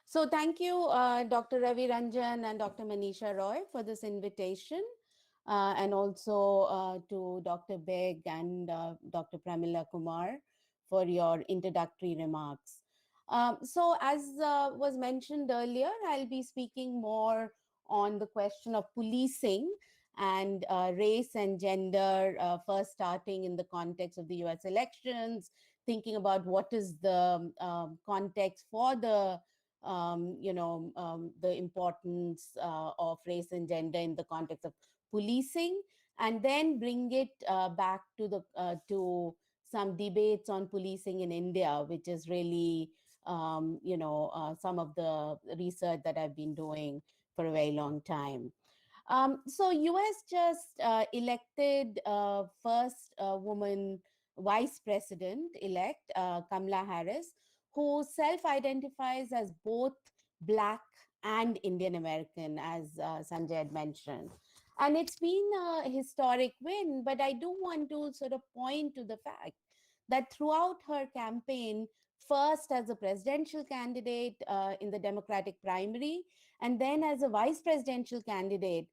So thank you, Dr. Ravi Ranjan and Dr. Manisha Roy for this invitation, and also to Dr. Beg and Dr. Pramila Kumar for your introductory remarks. So as was mentioned earlier, I'll be speaking more on the question of policing and race and gender, first starting in the context of the US elections, thinking about what is the context for the the importance of race and gender in the context of policing, and then bring it back to the to some debates on policing in India, which is really some of the research that I've been doing for a very long time. So US just elected first woman vice president elect, Kamala Harris, who self-identifies as both Black and Indian American, as Sanjay had mentioned. And it's been a historic win, but I do want to sort of point to the fact that throughout her campaign, first as a presidential candidate in the Democratic primary, and then as a vice presidential candidate,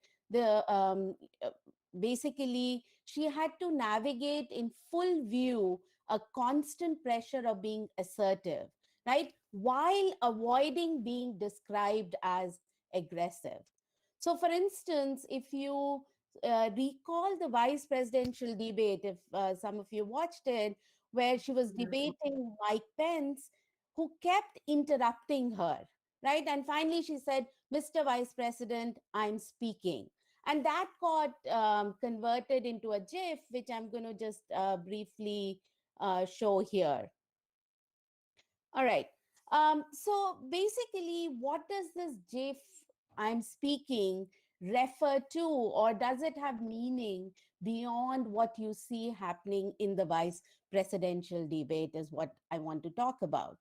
basically she had to navigate in full view a constant pressure of being assertive, right? While avoiding being described as aggressive. So, for instance, if you recall the vice presidential debate, if some of you watched it, where she was debating Mike Pence, who kept interrupting her, right? And finally, she said, "Mr. Vice President, I'm speaking." And that got converted into a GIF, which I'm going to just briefly show here. All right. So basically, what does this GIF I'm speaking refer to, or does it have meaning beyond what you see happening in the vice presidential debate, is what I want to talk about.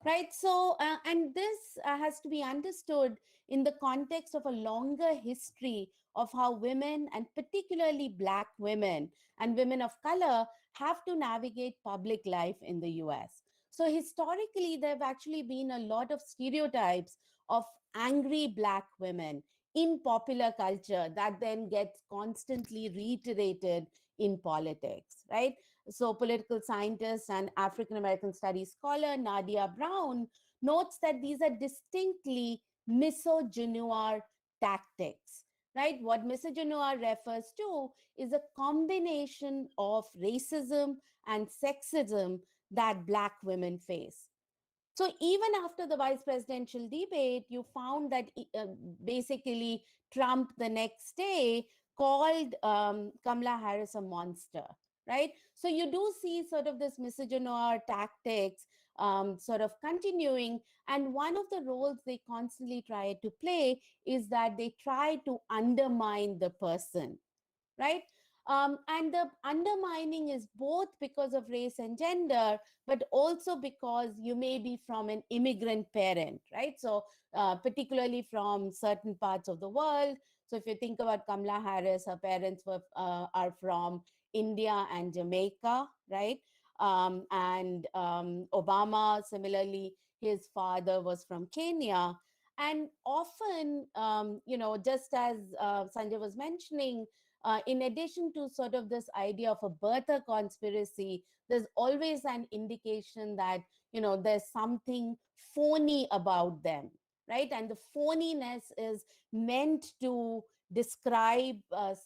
Right. So, and this has to be understood in the context of a longer history of how women, and particularly Black women and women of color, have to navigate public life in the US. So historically, there have actually been a lot of stereotypes of angry Black women in popular culture that then gets constantly reiterated in politics, right? So political scientist and African American studies scholar Nadia Brown notes that these are distinctly misogynoir tactics, right? What misogynoir refers to is a combination of racism and sexism that Black women face. So even after the vice presidential debate, you found that basically Trump the next day called Kamala Harris a monster, right? So you do see sort of this misogynoir tactics sort of continuing. And one of the roles they constantly try to play is that they try to undermine the person, right? And the undermining is both because of race and gender, but also because you may be from an immigrant parent, right? So particularly from certain parts of the world. So if you think about Kamala Harris, her parents are from India and Jamaica, right? And Obama, similarly, his father was from Kenya. And often, just as Sanjay was mentioning, in addition to sort of this idea of a birther conspiracy, there's always an indication that, there's something phony about them, right? And the phoniness is meant to describe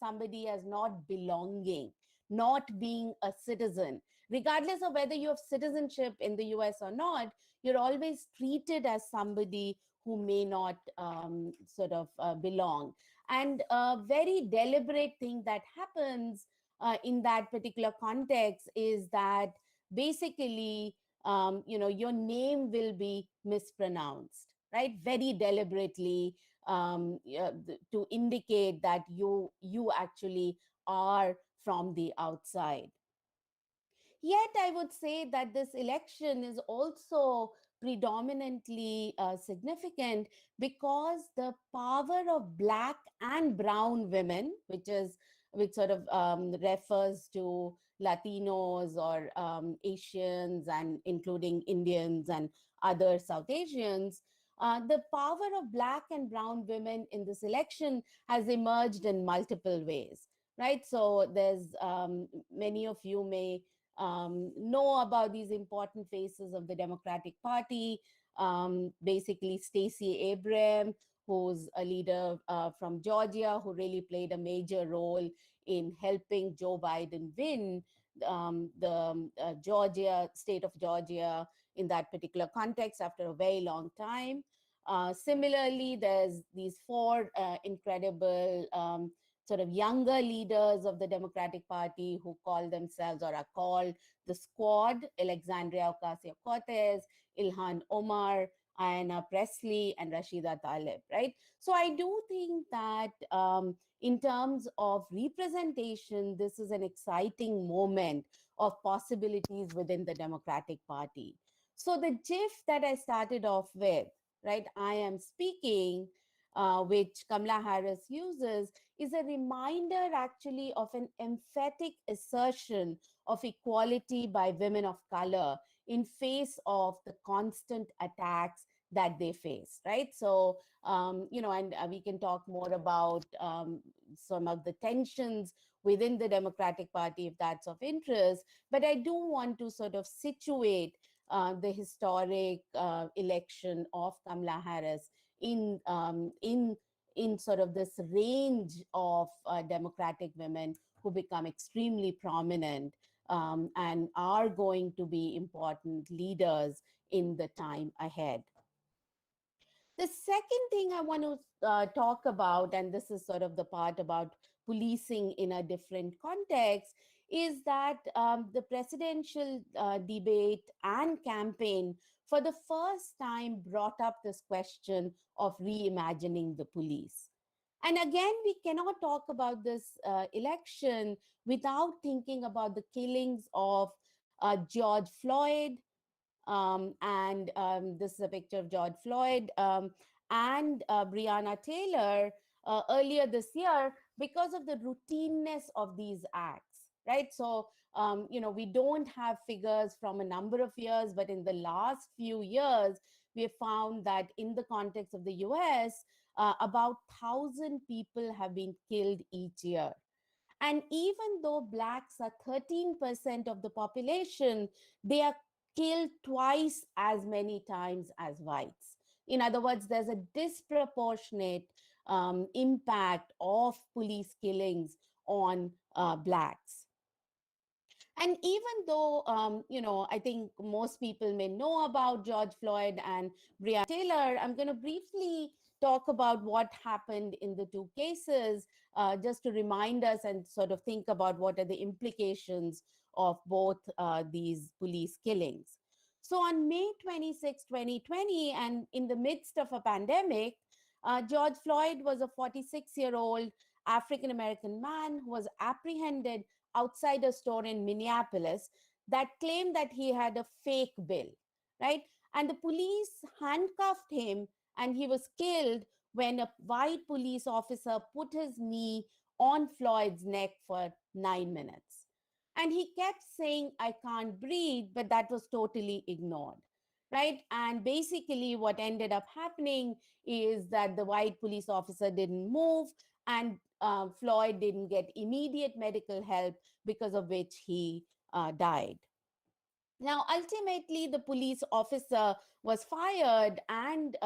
somebody as not belonging, not being a citizen. Regardless of whether you have citizenship in the US or not, you're always treated as somebody who may not belong. And a very deliberate thing that happens in that particular context is that basically, your name will be mispronounced, right? Very deliberately, to indicate that you actually are from the outside. Yet, I would say that this election is also predominantly significant because the power of Black and brown women, which sort of refers to Latinos or Asians, and including Indians and other South Asians, the power of Black and brown women in this election has emerged in multiple ways, right? So there's many of you may know about these important faces of the Democratic Party. Basically, Stacey Abrams, who's a leader from Georgia, who really played a major role in helping Joe Biden win the state of Georgia in that particular context after a very long time. Similarly, there's these four incredible sort of younger leaders of the Democratic Party who call themselves or are called the Squad: Alexandria Ocasio-Cortez, Ilhan Omar, Ayanna Pressley, and Rashida Tlaib, right? So I do think that in terms of representation, this is an exciting moment of possibilities within the Democratic Party. So the GIF that I started off with, right, I am speaking, which Kamala Harris uses, is a reminder actually of an emphatic assertion of equality by women of color in face of the constant attacks that they face, right? So, and we can talk more about some of the tensions within the Democratic Party if that's of interest. But I do want to sort of situate the historic election of Kamala Harris in sort of this range of Democratic women who become extremely prominent and are going to be important leaders in the time ahead. The second thing I want to talk about, and this is sort of the part about policing in a different context, is that the presidential debate and campaign for the first time brought up this question of reimagining the police. And again, we cannot talk about this election without thinking about the killings of George Floyd, and this is a picture of George Floyd and Breonna Taylor earlier this year because of the routineness of these acts, right? So, we don't have figures from a number of years, but in the last few years, we have found that in the context of the US, about 1,000 people have been killed each year. And even though Blacks are 13% of the population, they are killed twice as many times as whites. In other words, there's a disproportionate impact of police killings on Blacks. And even though, I think most people may know about George Floyd and Breonna Taylor, I'm going to briefly talk about what happened in the two cases, just to remind us and sort of think about what are the implications of both these police killings. So on May 26, 2020, and in the midst of a pandemic, George Floyd was a 46-year-old African-American man who was apprehended outside a store in Minneapolis that claimed that he had a fake bill, right? And the police handcuffed him and he was killed when a white police officer put his knee on Floyd's neck for 9 minutes. And he kept saying, "I can't breathe," but that was totally ignored, right? And basically what ended up happening is that the white police officer didn't move and Floyd didn't get immediate medical help, because of which he died. Now, ultimately, the police officer was fired and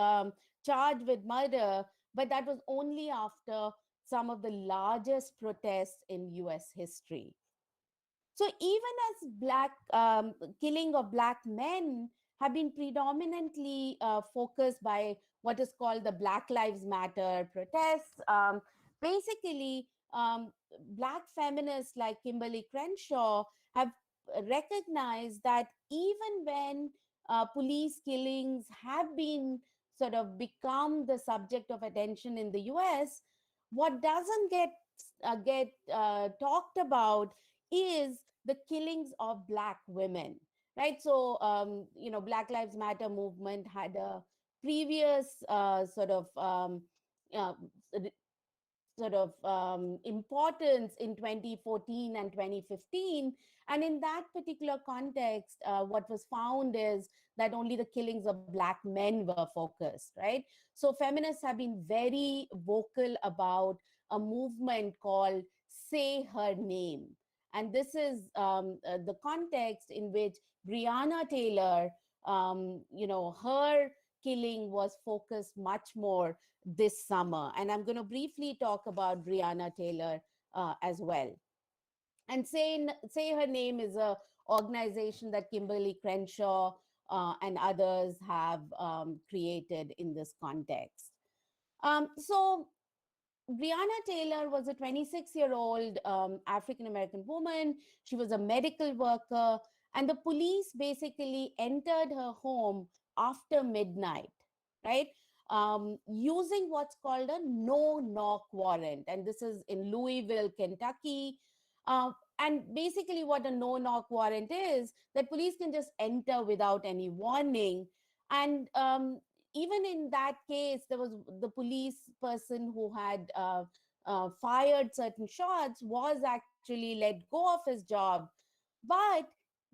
charged with murder, but that was only after some of the largest protests in US history. So even as killing of Black men have been predominantly focused by what is called the Black Lives Matter protests, basically Black feminists like Kimberly Crenshaw have recognized that even when police killings have been sort of become the subject of attention in the US, what doesn't get talked about is the killings of Black women, right? So, Black Lives Matter movement had a previous importance in 2014 and 2015. And in that particular context, what was found is that only the killings of Black men were focused, right? So feminists have been very vocal about a movement called Say Her Name. And this is the context in which Breonna Taylor, her killing was focused much more this summer. And I'm going to briefly talk about Breonna Taylor as well. And Say Her Name is an organization that Kimberly Crenshaw and others have created in this context. So Breonna Taylor was a 26-year-old African-American woman. She was a medical worker, and the police basically entered her home after midnight, right? Using what's called a no-knock warrant. And this is in Louisville, Kentucky. And basically what a no-knock warrant is, that police can just enter without any warning. And even in that case, there was the police person who had fired certain shots was actually let go of his job. But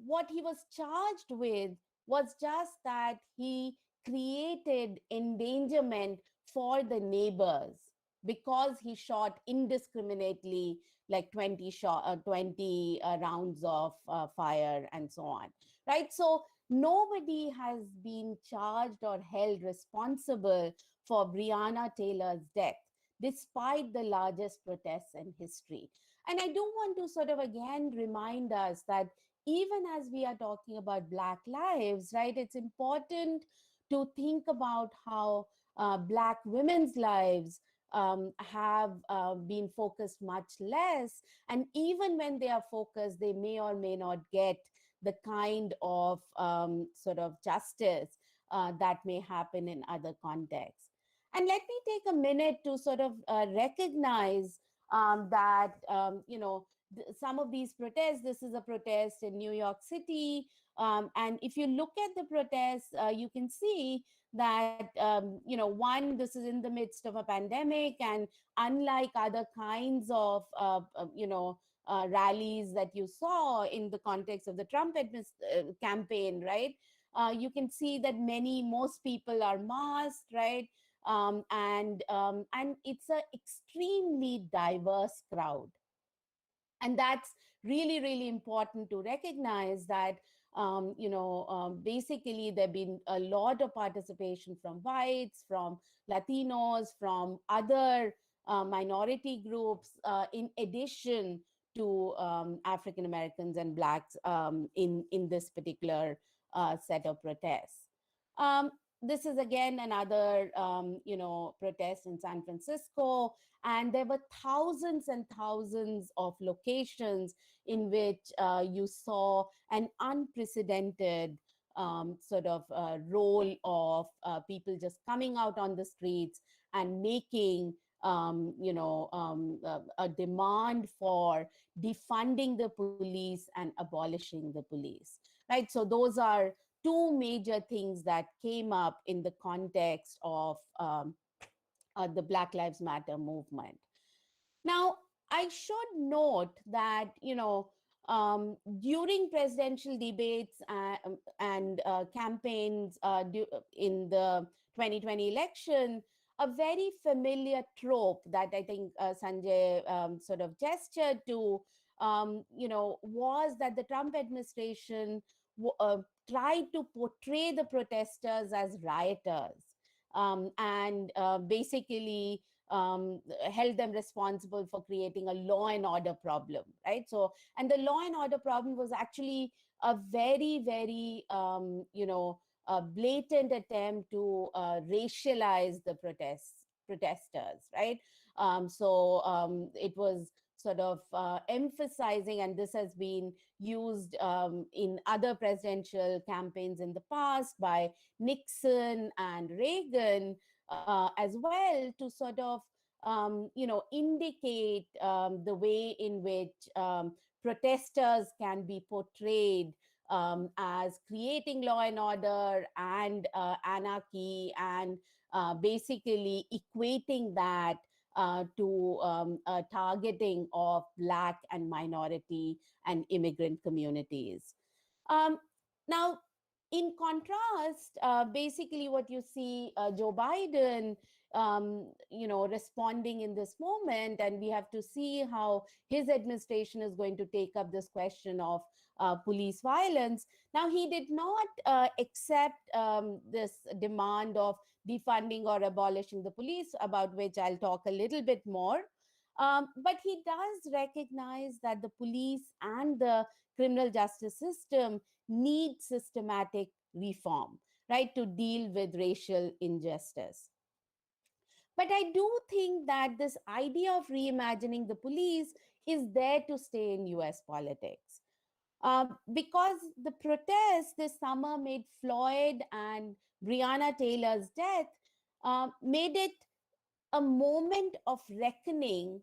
what he was charged with was just that he created endangerment for the neighbors, because he shot indiscriminately like 20 rounds of fire and so on, right? So nobody has been charged or held responsible for Breonna Taylor's death, despite the largest protests in history. And I do want to sort of again remind us that even as we are talking about Black lives, right, it's important to think about how Black women's lives have been focused much less. And even when they are focused, they may or may not get the kind of sort of justice that may happen in other contexts. And let me take a minute to sort of recognize that, some of these protests, this is a protest in New York City. And if you look at the protests, you can see that, one, this is in the midst of a pandemic, and unlike other kinds of, rallies that you saw in the context of the Trump campaign, right? You can see that most people are masked, right? And it's an extremely diverse crowd. And that's really, really important to recognize that, basically there have been a lot of participation from whites, from Latinos, from other minority groups, in addition to African Americans and Blacks in this particular set of protests. Um, this is again another, protest in San Francisco, and there were thousands and thousands of locations in which you saw an unprecedented sort of role of people just coming out on the streets and making a demand for defunding the police and abolishing the police, right? So those are two major things that came up in the context of the Black Lives Matter movement. Now, I should note that, during presidential debates and campaigns in the 2020 election, a very familiar trope that I think Sanjay sort of gestured to, was that the Trump administration tried to portray the protesters as rioters, and basically held them responsible for creating a law and order problem, right? So, and the law and order problem was actually a very, very, blatant attempt to racialize the protesters, right? It was sort of emphasizing, and this has been used in other presidential campaigns in the past by Nixon and Reagan as well, to sort of indicate the way in which protesters can be portrayed as creating law and order and anarchy, and basically equating that to targeting of Black and minority and immigrant communities. Now, in contrast, basically what you see Joe Biden, responding in this moment, and we have to see how his administration is going to take up this question of police violence. Now, he did not accept this demand of defunding or abolishing the police, about which I'll talk a little bit more. But he does recognize that the police and the criminal justice system need systematic reform, right, to deal with racial injustice. But I do think that this idea of reimagining the police is there to stay in US politics. Because the protests this summer made Floyd and Breonna Taylor's death, made it a moment of reckoning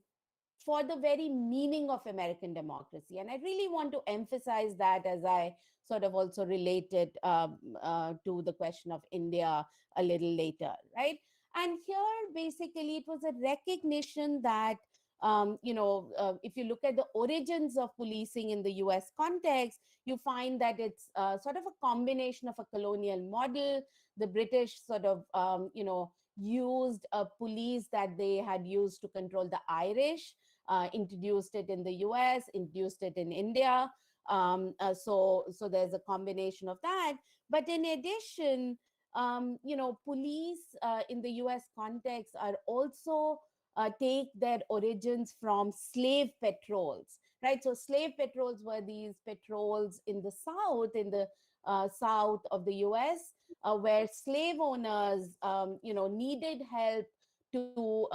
for the very meaning of American democracy. And I really want to emphasize that as I sort of also relate it to the question of India a little later, right? And here, basically, it was a recognition that, if you look at the origins of policing in the US context, you find that it's sort of a combination of a colonial model. The British sort of, used a police that they had used to control the Irish, introduced it in the US, introduced it in India. So there's a combination of that. But in addition, police in the US context are also take their origins from slave patrols, right? So slave patrols were these patrols in the south of the US, where slave owners, needed help to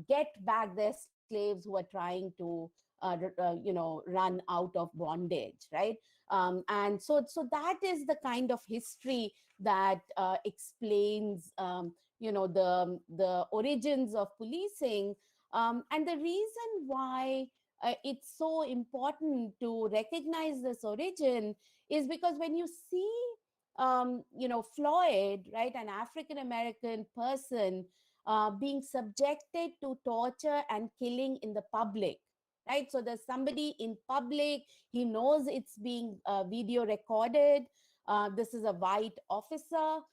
get back their slaves who were trying to, run out of bondage, right? And so that is the kind of history that explains, the origins of policing, and the reason why it's so important to recognize this origin is because when you see Floyd, right, an African American person being subjected to torture and killing in the public, right? So there's somebody in public, he knows it's being video recorded. This is a white officer.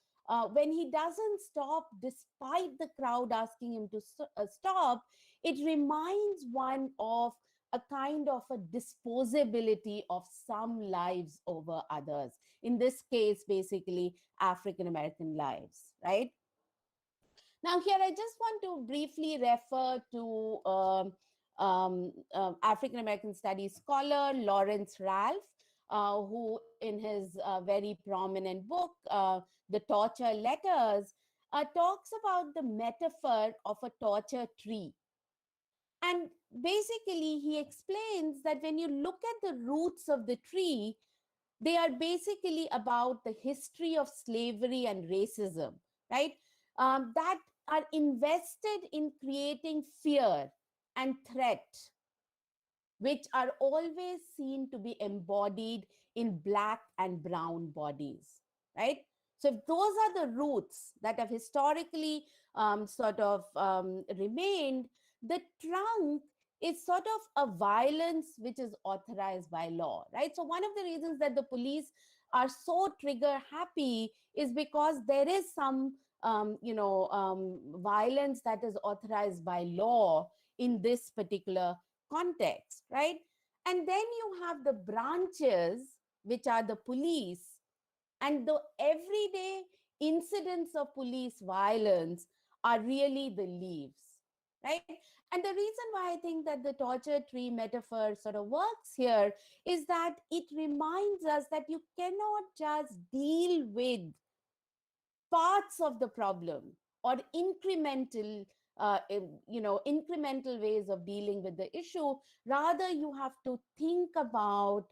When he doesn't stop, despite the crowd asking him to stop, it reminds one of a kind of a disposability of some lives over others. In this case, basically African American lives, right? Now, here I just want to briefly refer to African American studies scholar Lawrence Ralph, who in his very prominent book, The Torture Letters, talks about the metaphor of a torture tree. And basically, he explains that when you look at the roots of the tree, they are basically about the history of slavery and racism, right? That are invested in creating fear and threat, which are always seen to be embodied in Black and brown bodies, right? So if those are the roots that have historically remained, the trunk is sort of a violence which is authorized by law, right? So one of the reasons that the police are so trigger happy is because there is some violence that is authorized by law in this particular context, right? And then you have the branches, which are the police, and the everyday incidents of police violence are really the leaves, right? And the reason why I think that the torture tree metaphor sort of works here is that it reminds us that you cannot just deal with parts of the problem or incremental incremental ways of dealing with the issue. Rather, you have to think about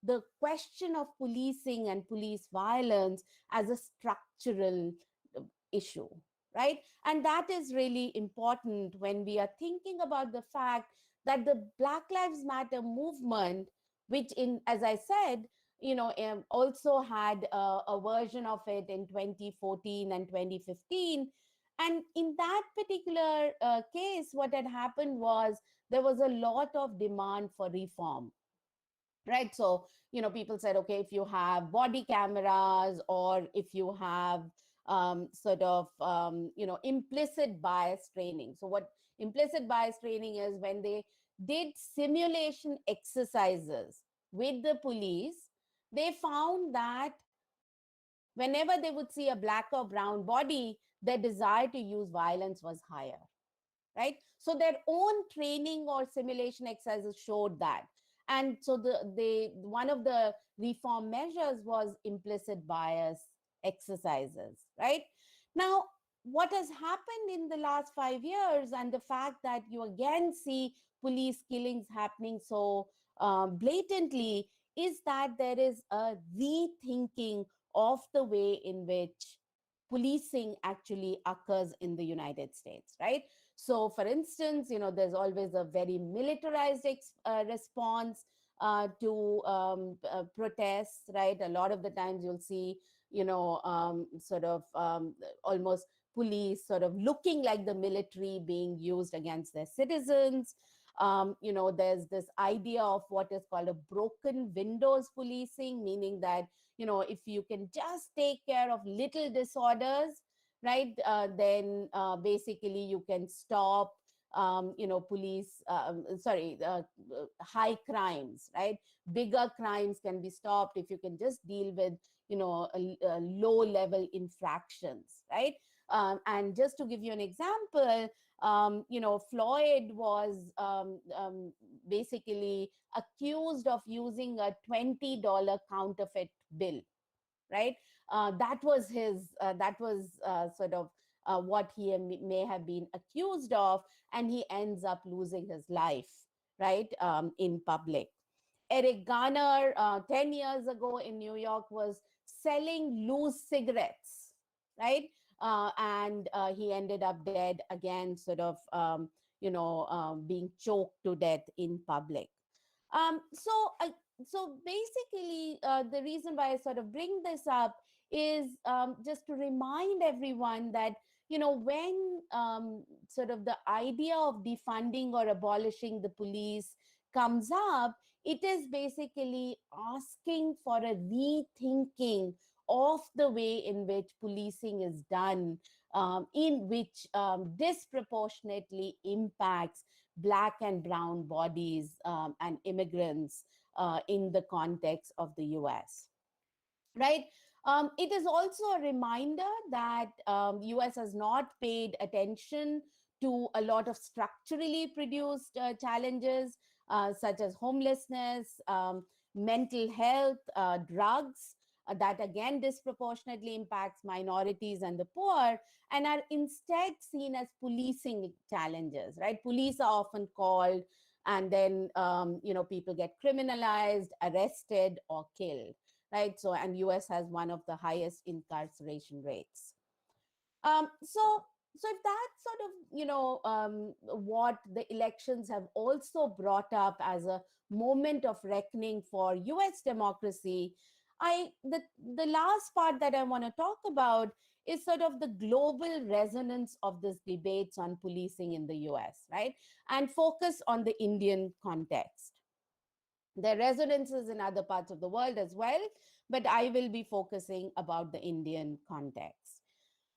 the question of policing and police violence as a structural issue, right? And that is really important when we are thinking about the fact that the Black Lives Matter movement, which as I said, also had a version of it in 2014 and 2015. And in that particular case, what had happened was there was a lot of demand for reform, right? So, people said, okay, if you have body cameras or if you have implicit bias training. So what implicit bias training is when they did simulation exercises with the police, they found that whenever they would see a Black or brown body, their desire to use violence was higher, right? So their own training or simulation exercises showed that. And so one of the reform measures was implicit bias exercises, right? Now, what has happened in the last 5 years and the fact that you again see police killings happening so blatantly is that there is a rethinking of the way in which policing actually occurs in the United States, right? So, for instance, there's always a very militarized response to protests, right? A lot of the times you'll see, almost police sort of looking like the military being used against their citizens. There's this idea of what is called a broken windows policing, meaning that, if you can just take care of little disorders, right, then basically you can stop police, high crimes, right? Bigger crimes can be stopped if you can just deal with, low level infractions, right? And just to give you an example, Floyd was basically accused of using a $20 counterfeit bill, right? That was sort of what he may have been accused of, and he ends up losing his life, right, in public. Eric Garner, 10 years ago in New York, was selling loose cigarettes, right? And he ended up dead again, sort of, being choked to death in public. Um, so, uh, so basically, the reason why I sort of bring this up is just to remind everyone that, when sort of the idea of defunding or abolishing the police comes up, it is basically asking for a rethinking of the way in which policing is done, in which disproportionately impacts Black and brown bodies and immigrants in the context of the US, right? It is also a reminder that US has not paid attention to a lot of structurally produced challenges such as homelessness, mental health, drugs, that again disproportionately impacts minorities and the poor, and are instead seen as policing challenges, right? Police are often called, and then people get criminalized, arrested, or killed, right? So, and US has one of the highest incarceration rates. So if that's sort of, what the elections have also brought up as a moment of reckoning for US democracy, the last part that I want to talk about is sort of the global resonance of this debates on policing in the US, right? And focus on the Indian context. There are resonances in other parts of the world as well, but I will be focusing about the Indian context.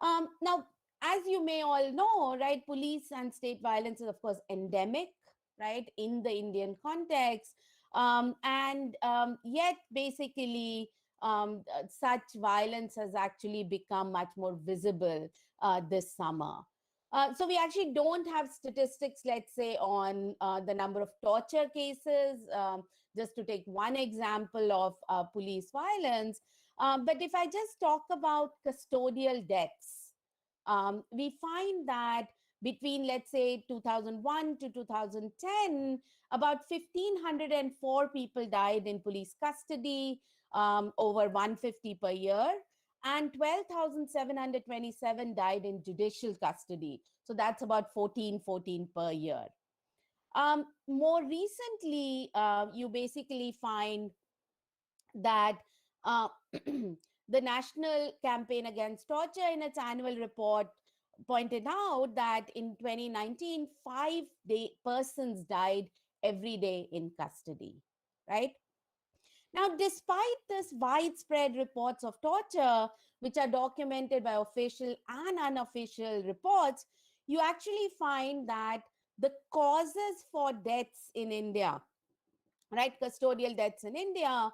Now, as you may all know, right, police and state violence is, of course, endemic, right, in the Indian context. Yet, basically, such violence has actually become much more visible this summer. So we actually don't have statistics, let's say, on the number of torture cases, just to take one example of police violence. But if I just talk about custodial deaths, we find that between, let's say, 2001 to 2010, about 1,504 people died in police custody, over 150 per year, and 12,727 died in judicial custody. So that's about 14 per year. More recently, you basically find that the National Campaign Against Torture, in its annual report, pointed out that in 2019, 5 persons died every day in custody, right? Now, despite this widespread reports of torture, which are documented by official and unofficial reports, you actually find that the causes for deaths in India, right, custodial deaths in India,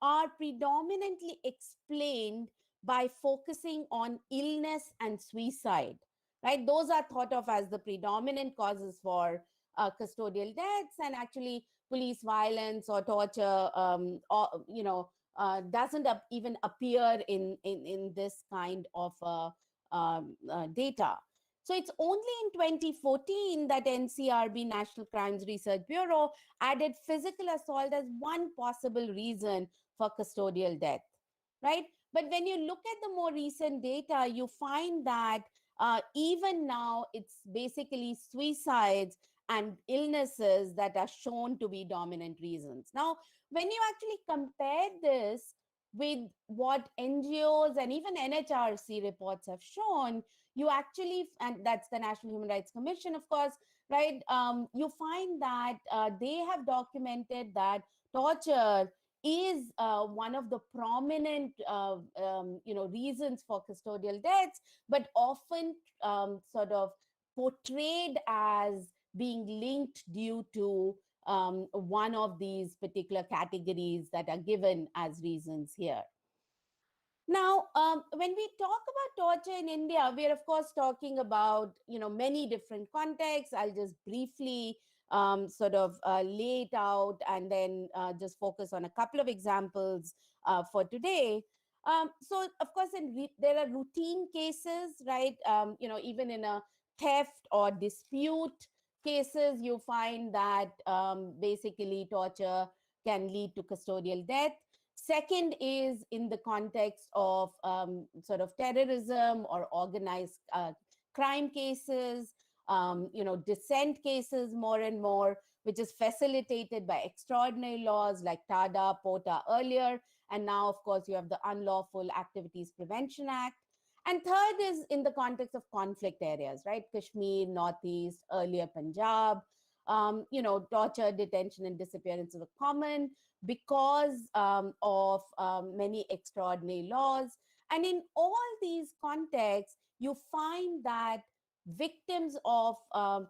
are predominantly explained by focusing on illness and suicide, right? Those are thought of as the predominant causes for custodial deaths, and actually police violence or torture, doesn't even appear in this kind of data. So it's only in 2014 that NCRB, National Crimes Research Bureau, added physical assault as one possible reason for custodial death, right? But when you look at the more recent data, you find that even now it's basically suicides and illnesses that are shown to be dominant reasons. Now, when you actually compare this with what NGOs and even NHRC reports have shown, you actually, and that's the National Human Rights Commission, of course, right? You find that they have documented that torture is one of the prominent reasons for custodial deaths, but often sort of portrayed as being linked due to one of these particular categories that are given as reasons here. Now, when we talk about torture in India, we are of course talking about many different contexts. I'll just briefly lay it out and then just focus on a couple of examples for today. So, of course, there are routine cases, right? Even in a theft or dispute cases, you find that basically torture can lead to custodial death. Second is in the context of terrorism or organized crime cases, dissent cases more and more, which is facilitated by extraordinary laws like TADA, POTA earlier. And now, of course, you have the Unlawful Activities Prevention Act. And third is in the context of conflict areas, right? Kashmir, Northeast, earlier Punjab. Torture, detention, and disappearances are common because of many extraordinary laws. And in all these contexts, you find that victims of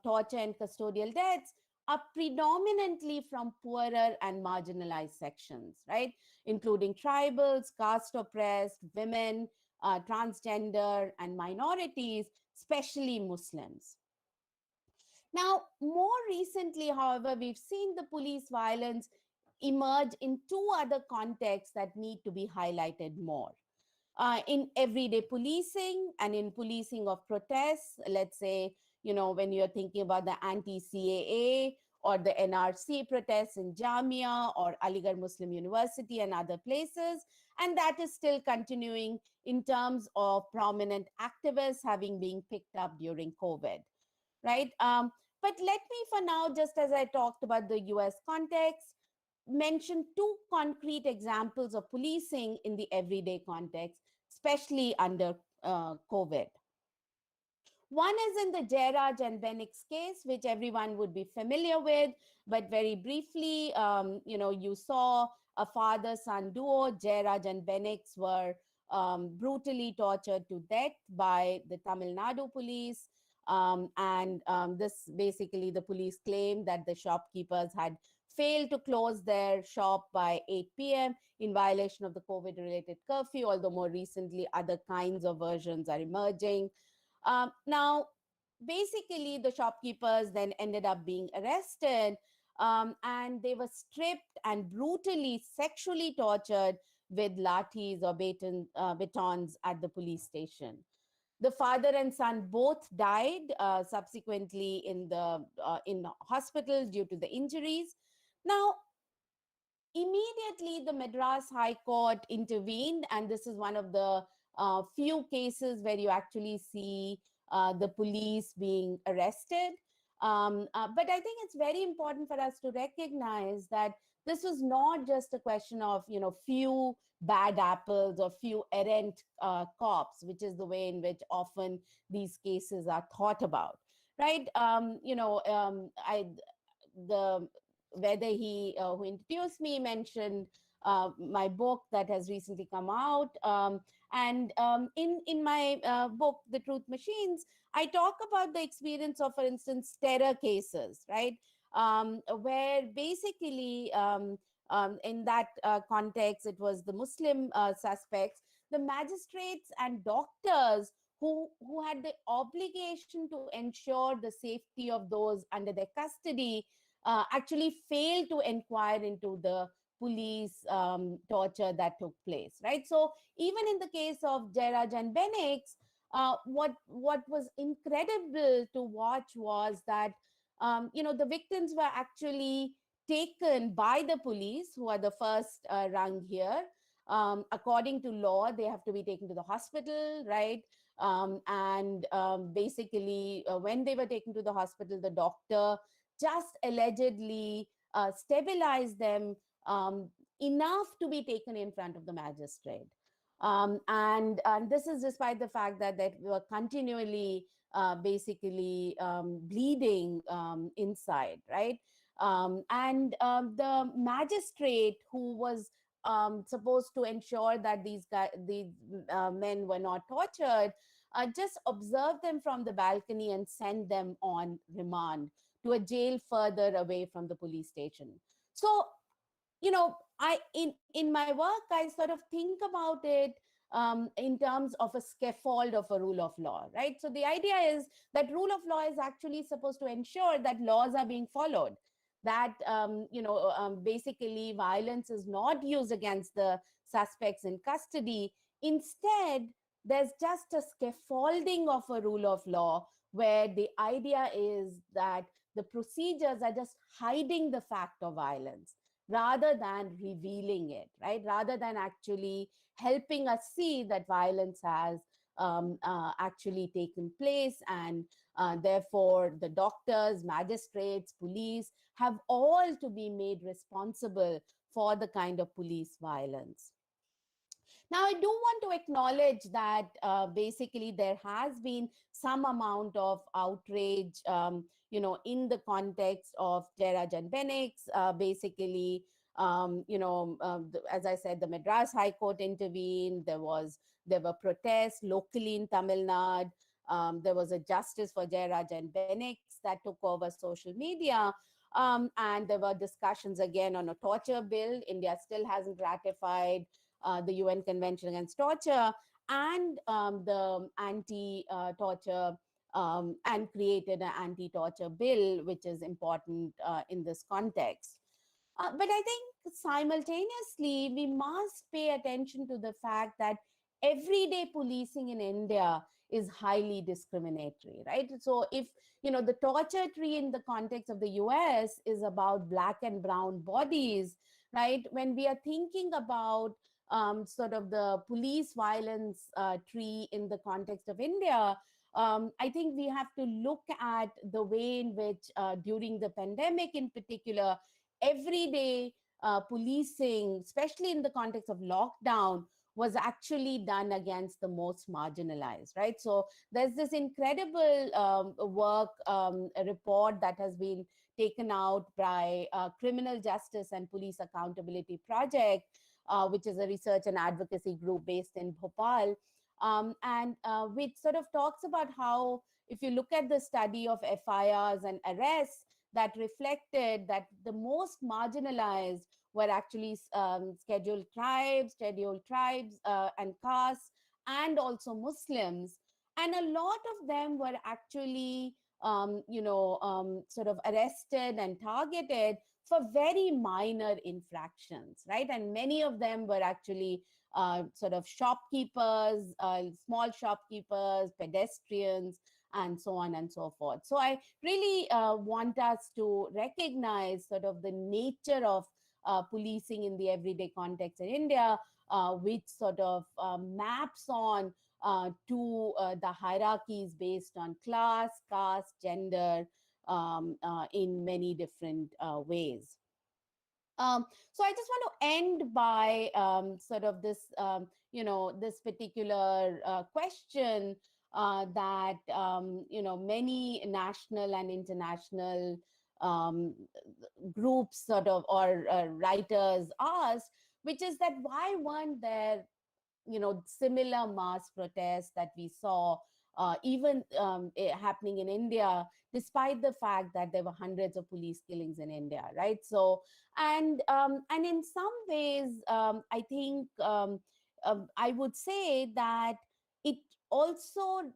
torture and custodial deaths are predominantly from poorer and marginalized sections, right? Including tribals, caste oppressed, women, transgender, and minorities, especially Muslims. Now, more recently, however, we've seen the police violence emerge in two other contexts that need to be highlighted more. In everyday policing and in policing of protests, let's say, when you're thinking about the anti-CAA or the NRC protests in Jamia or Aligarh Muslim University and other places. And that is still continuing in terms of prominent activists having been picked up during COVID, right? But let me for now, just as I talked about the US context, mention two concrete examples of policing in the everyday context, especially under COVID. One is in the Jairaj and Benix case, which everyone would be familiar with, but very briefly, you saw a father-son duo. Jairaj and Benix were brutally tortured to death by the Tamil Nadu police. This basically, the police claimed that the shopkeepers had failed to close their shop by 8 p.m. in violation of the COVID-related curfew, although more recently other kinds of versions are emerging. Now, basically, the shopkeepers then ended up being arrested and they were stripped and brutally sexually tortured with lathis or batons at the police station. The father and son both died subsequently in the hospital due to the injuries. Now, immediately the Madras High Court intervened, and this is one of the few cases where you actually see the police being arrested. But I think it's very important for us to recognize that this was not just a question of, few bad apples or few errant cops, which is the way in which often these cases are thought about, right? Whether he who introduced me mentioned my book that has recently come out. In my book, The Truth Machines, I talk about the experience of, for instance, terror cases, right? Where basically in that context, it was the Muslim suspects, the magistrates and doctors who had the obligation to ensure the safety of those under their custody actually failed to inquire into the police torture that took place, right? So even in the case of Jairaj and Benix, what was incredible to watch was that, the victims were actually taken by the police, who are the first rung here. According to law, they have to be taken to the hospital, right? Basically, when they were taken to the hospital, the doctor just allegedly stabilized them enough to be taken in front of the magistrate. And this is despite the fact that they were continually basically bleeding inside, right? The magistrate, who was supposed to ensure that these men were not tortured, just observe them from the balcony and send them on remand to a jail further away from the police station. So, I in my work, I sort of think about it in terms of a scaffold of a rule of law, right? So the idea is that rule of law is actually supposed to ensure that laws are being followed, that basically violence is not used against the suspects in custody. Instead, there's just a scaffolding of a rule of law where the idea is that the procedures are just hiding the fact of violence rather than revealing it, right? Rather than actually helping us see that violence has actually taken place, and therefore the doctors, magistrates, police have all to be made responsible for the kind of police violence. Now, I do want to acknowledge that basically there has been some amount of outrage, in the context of Jairaj and Benix. Basically, as I said, the Madras High Court intervened. There were protests locally in Tamil Nadu. There was a justice for Jairaj and Benix that took over social media. And there were discussions again on a torture bill. India still hasn't ratified the UN Convention Against Torture, and the anti-torture and created an anti-torture bill, which is important in this context. But I think simultaneously, we must pay attention to the fact that everyday policing in India is highly discriminatory, right? So if, the torture tree in the context of the US is about black and brown bodies, right? When we are thinking about sort of the police violence tree in the context of India, I think we have to look at the way in which during the pandemic in particular, everyday policing, especially in the context of lockdown, was actually done against the most marginalized, right? So there's this incredible work, a report that has been taken out by Criminal Justice and Police Accountability Project, which is a research and advocacy group based in Bhopal, and which sort of talks about how, if you look at the study of FIRs and arrests, that reflected that the most marginalized were actually scheduled tribes and castes, and also Muslims. And a lot of them were actually, sort of arrested and targeted for very minor infractions, right? And many of them were actually sort of shopkeepers, small shopkeepers, pedestrians, and so on and so forth. So I really want us to recognize sort of the nature of policing in the everyday context in India, which sort of maps on to the hierarchies based on class, caste, gender, in many different ways. So I just want to end by sort of this, this particular question that, many national and international groups sort of, or writers asked, which is that why weren't there, similar mass protests that we saw even happening in India, despite the fact that there were hundreds of police killings in India, right? So, and in some ways, I think I would say that it also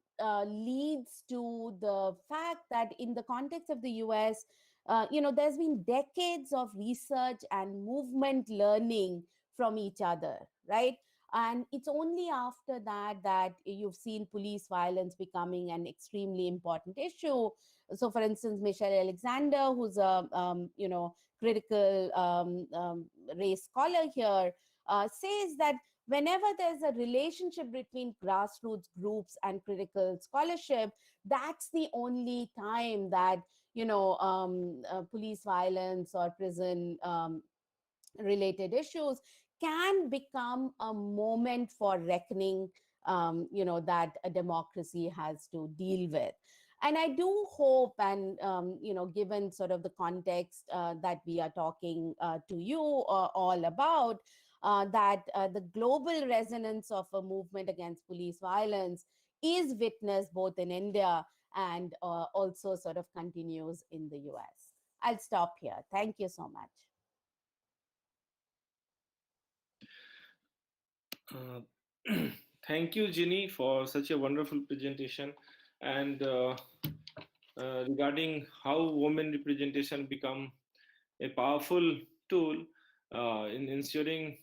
leads to the fact that in the context of the US, there's been decades of research and movement learning from each other, right? And it's only after that you've seen police violence becoming an extremely important issue. So, for instance, Michelle Alexander, who's a critical race scholar here, says that whenever there's a relationship between grassroots groups and critical scholarship, that's the only time that police violence or prison related issues can become a moment for reckoning, that a democracy has to deal with. And I do hope, and given sort of the context that we are talking to you all about, that the global resonance of a movement against police violence is witnessed both in India and also sort of continues in the US. I'll stop here. Thank you so much. Thank you, Jinee, for such a wonderful presentation. And regarding how women representation become a powerful tool in ensuring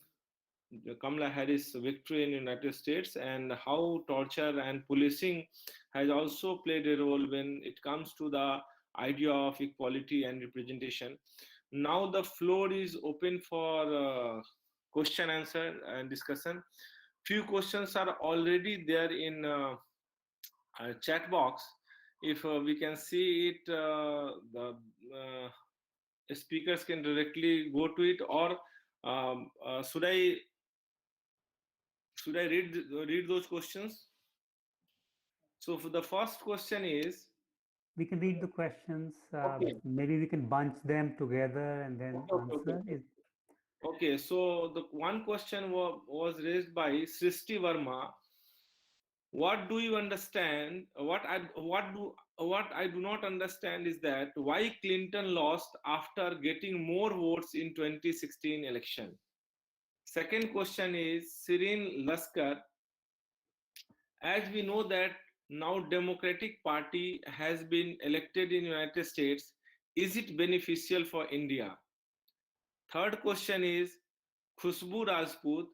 Kamala Harris' victory in the United States, and how torture and policing has also played a role when it comes to the idea of equality and representation. Now the floor is open for question, answer, and discussion. Few questions are already there in chat box. If we can see it, the speakers can directly go to it, or should I read those questions? So for the first question is, We can read the questions. okay, Maybe we can bunch them together and then answer. Okay, so the one question was raised by Srishti Verma. What do you understand? What I do not understand is that why Clinton lost after getting more votes in 2016 election. Second question is Sirin Laskar. As we know that now Democratic Party has been elected in United States, is it beneficial for India? Third question is Khushbu Rajput.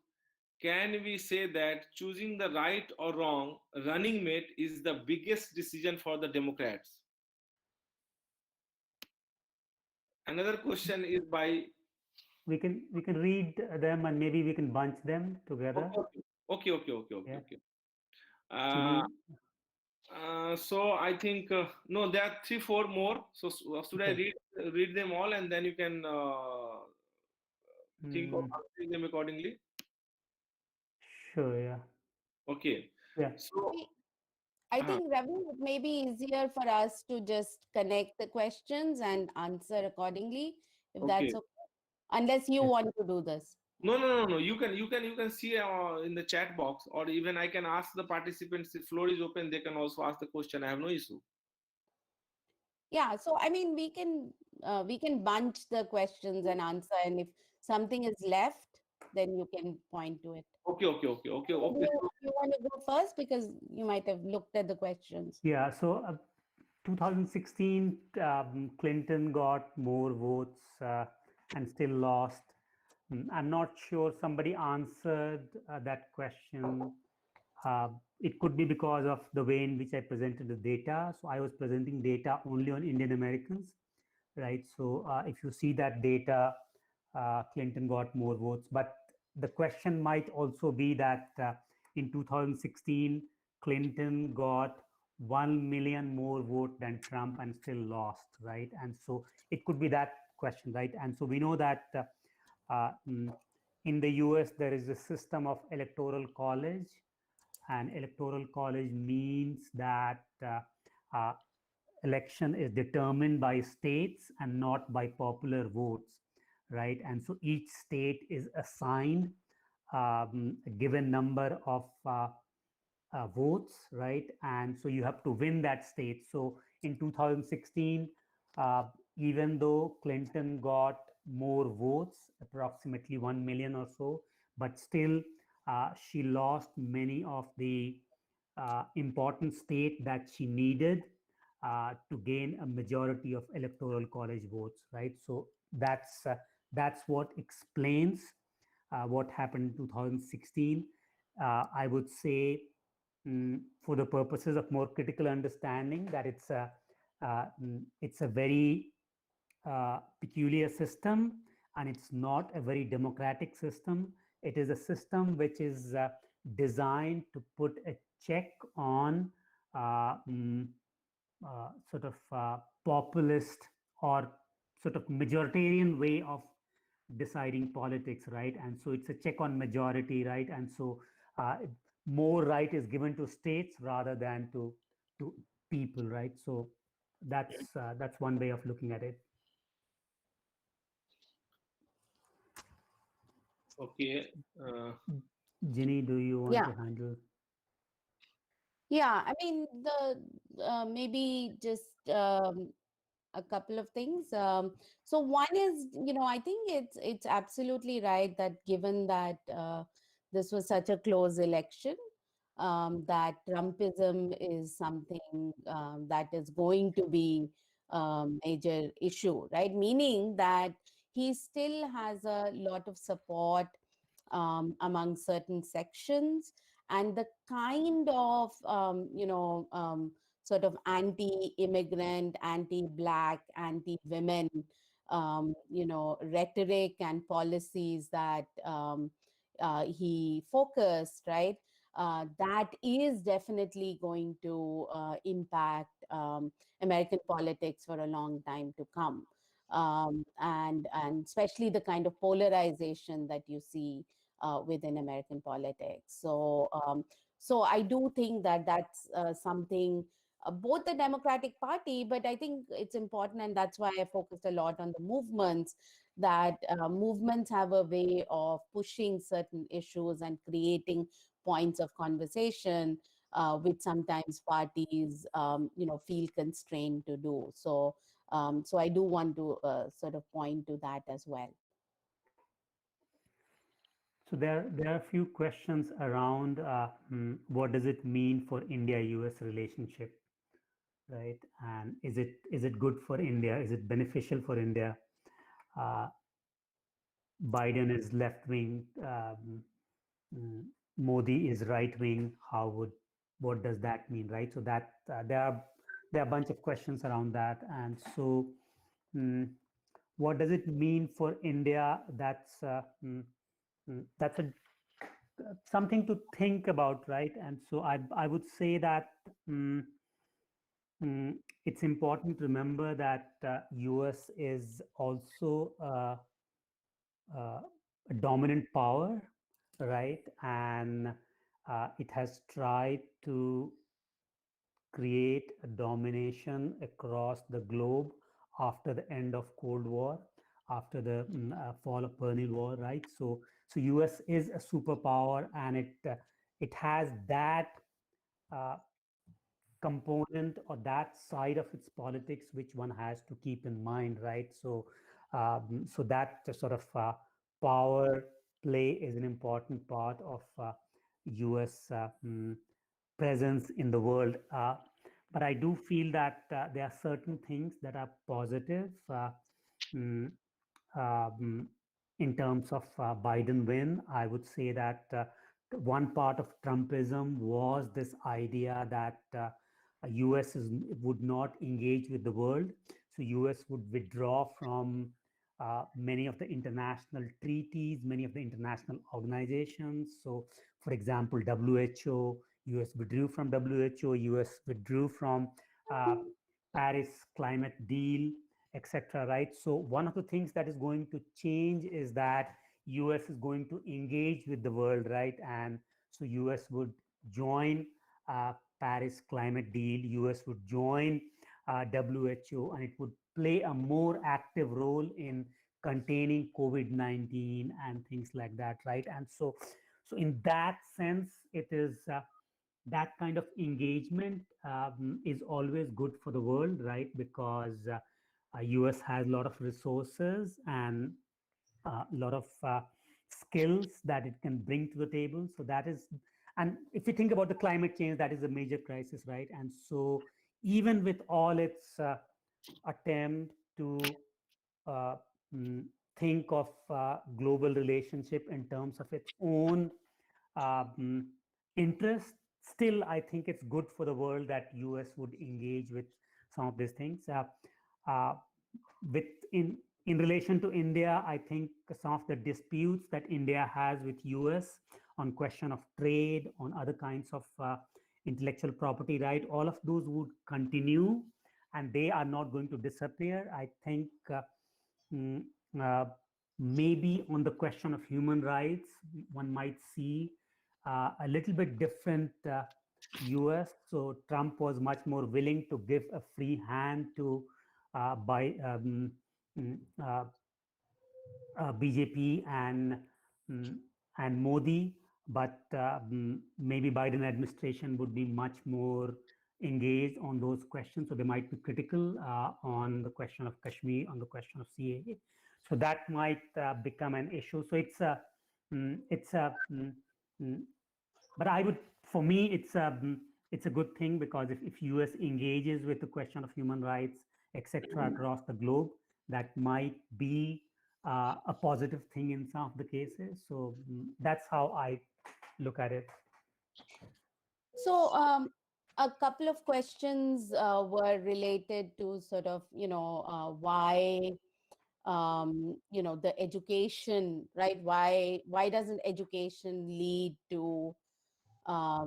Can we say that choosing the right or wrong running mate is the biggest decision for the Democrats? Another question is by. We can read them and maybe we can bunch them together. Okay. Yeah. So I think no, there are 3-4 more. So should Okay. I read them all, and then you can think of answering them accordingly? Sure. Yeah. Okay. Yeah. So I think, Ravi, it may be easier for us to just connect the questions and answer accordingly, if that's okay. Unless you want to do this. No. You can see in the chat box, or even I can ask the participants. If floor is open, they can also ask the question. I have no issue. Yeah. So I mean, we can bunch the questions and answer, and if something is left, then you can point to it. Okay. You want to go first because you might have looked at the questions. Yeah. So 2016, Clinton got more votes and still lost. I'm not sure somebody answered that question. It could be because of the way in which I presented the data. So I was presenting data only on Indian Americans, right? So if you see that data, Clinton got more votes. But the question might also be that in 2016, Clinton got 1 million more vote than Trump and still lost, right? And so it could be that question, right? And so we know that in the US, there is a system of electoral college, and electoral college means that election is determined by states and not by popular votes, right? And so each state is assigned a given number of votes, right? And so you have to win that state. So in 2016, even though Clinton got more votes, approximately 1 million or so, but still she lost many of the important state that she needed to gain a majority of electoral college votes, right? So that's what explains what happened in 2016. I would say, for the purposes of more critical understanding, that it's a very peculiar system, and it's not a very democratic system. It is a system which is designed to put a check on sort of populist or sort of majoritarian way of deciding politics, right? And so it's a check on majority, right? And so more right is given to states rather than to people, right? So that's one way of looking at it. Okay. Uh, Jinee, do you want Yeah. to handle? Yeah, I mean, the maybe just a couple of things. So one is, I think it's absolutely right that given that this was such a close election, that Trumpism is something that is going to be a major issue, right? Meaning that he still has a lot of support among certain sections, and the kind of sort of anti-immigrant, anti-black, anti-women rhetoric and policies that he focused, right? That is definitely going to impact American politics for a long time to come, and especially the kind of polarization that you see within American politics. So I do think that that's something both the Democratic Party, but I think it's important, and that's why I focused a lot on the movements. That movements have a way of pushing certain issues and creating points of conversation, which sometimes parties, feel constrained to do. So I do want to sort of point to that as well. So there are a few questions around what does it mean for India-US relationship, right? And is it good for India? Is it beneficial for India? Uh, Biden is left wing, mm, Modi is right wing. What does that mean, right? So that there are a bunch of questions around that, and so what does it mean for India? That's something to think about, right? And so I would say that mm, mm, it's important to remember that US is also a dominant power, right? And it has tried to create a domination across the globe after the end of Cold War, after the fall of Berlin Wall, right? So US is a superpower, and it has that uh, component or that side of its politics which one has to keep in mind, right? So that sort of power play is an important part of US presence in the world. But I do feel that there are certain things that are positive mm, um, in terms of Biden win. I would say that one part of Trumpism was this idea that US would not engage with the world. So US would withdraw from many of the international treaties, many of the international organizations. So, for example, WHO, US withdrew from WHO, US withdrew from uh, Paris climate deal, etc. Right? So one of the things that is going to change is that US is going to engage with the world, right? And so US would join Paris climate deal, US would join WHO, and it would play a more active role in containing COVID-19 and things like that, right? And so in that sense, it is that kind of engagement is always good for the world, right? Because US has a lot of resources and a lot of skills that it can bring to the table. So that is, and if you think about the climate change, that is a major crisis, right? And so even with all its attempt to uh, mm, think of global relationship in terms of its own um, interest, still I think it's good for the world that US would engage with some of these things. Uh, with in relation to India, I think some of the disputes that India has with US on question of trade, on other kinds of intellectual property right, all of those would continue, and they are not going to disappear. I think mm, uh, maybe on the question of human rights, one might see a little bit different US. So Trump was much more willing to give a free hand to by mm, uh, BJP and and Modi, but maybe Biden administration would be much more engaged on those questions. So they might be critical on the question of Kashmir, on the question of CAA. So that might become an issue. So it's a, but I would, for me, it's a good thing, because if US engages with the question of human rights, etc., across the globe, that might be a positive thing in some of the cases. So that's how I look at it. So a couple of questions were related to sort of, why, the education, right? Why doesn't education lead to